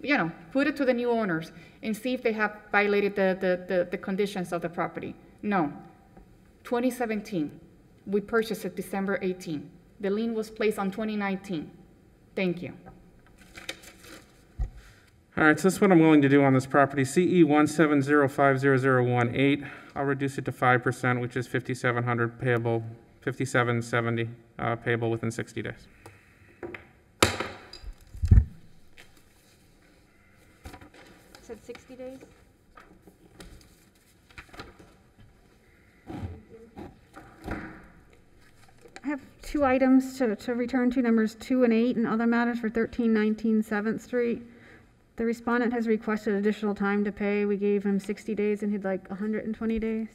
you know, put it to the new owners and see if they have violated the conditions of the property. No. 2017, we purchased it December 18. The lien was placed on 2019. Thank you. All right, so this is what I'm willing to do on this property. CE 170500018. I'll reduce it to 5%, which is $5,700 payable, $5,770 payable within 60 days. Said 60 days? I have two items to return to, numbers 2 and 8, and other matters for 1319 7th Street. The respondent has requested additional time to pay. We gave him 60 days and he'd like 120 days.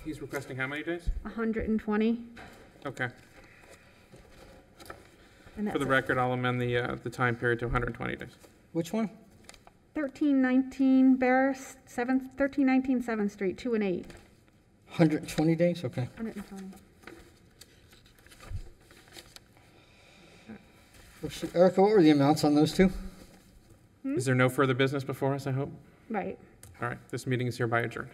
He's requesting how many days? 120. Okay. And For the that's record, I'll amend the time period to 120 days. Which one? 1319 Barris, 1319 7th Street, 2 and 8. 120 days? Okay. 120. Erica, what were the amounts on those two? Is there no further business before us, I hope? Right. All right, this meeting is hereby adjourned.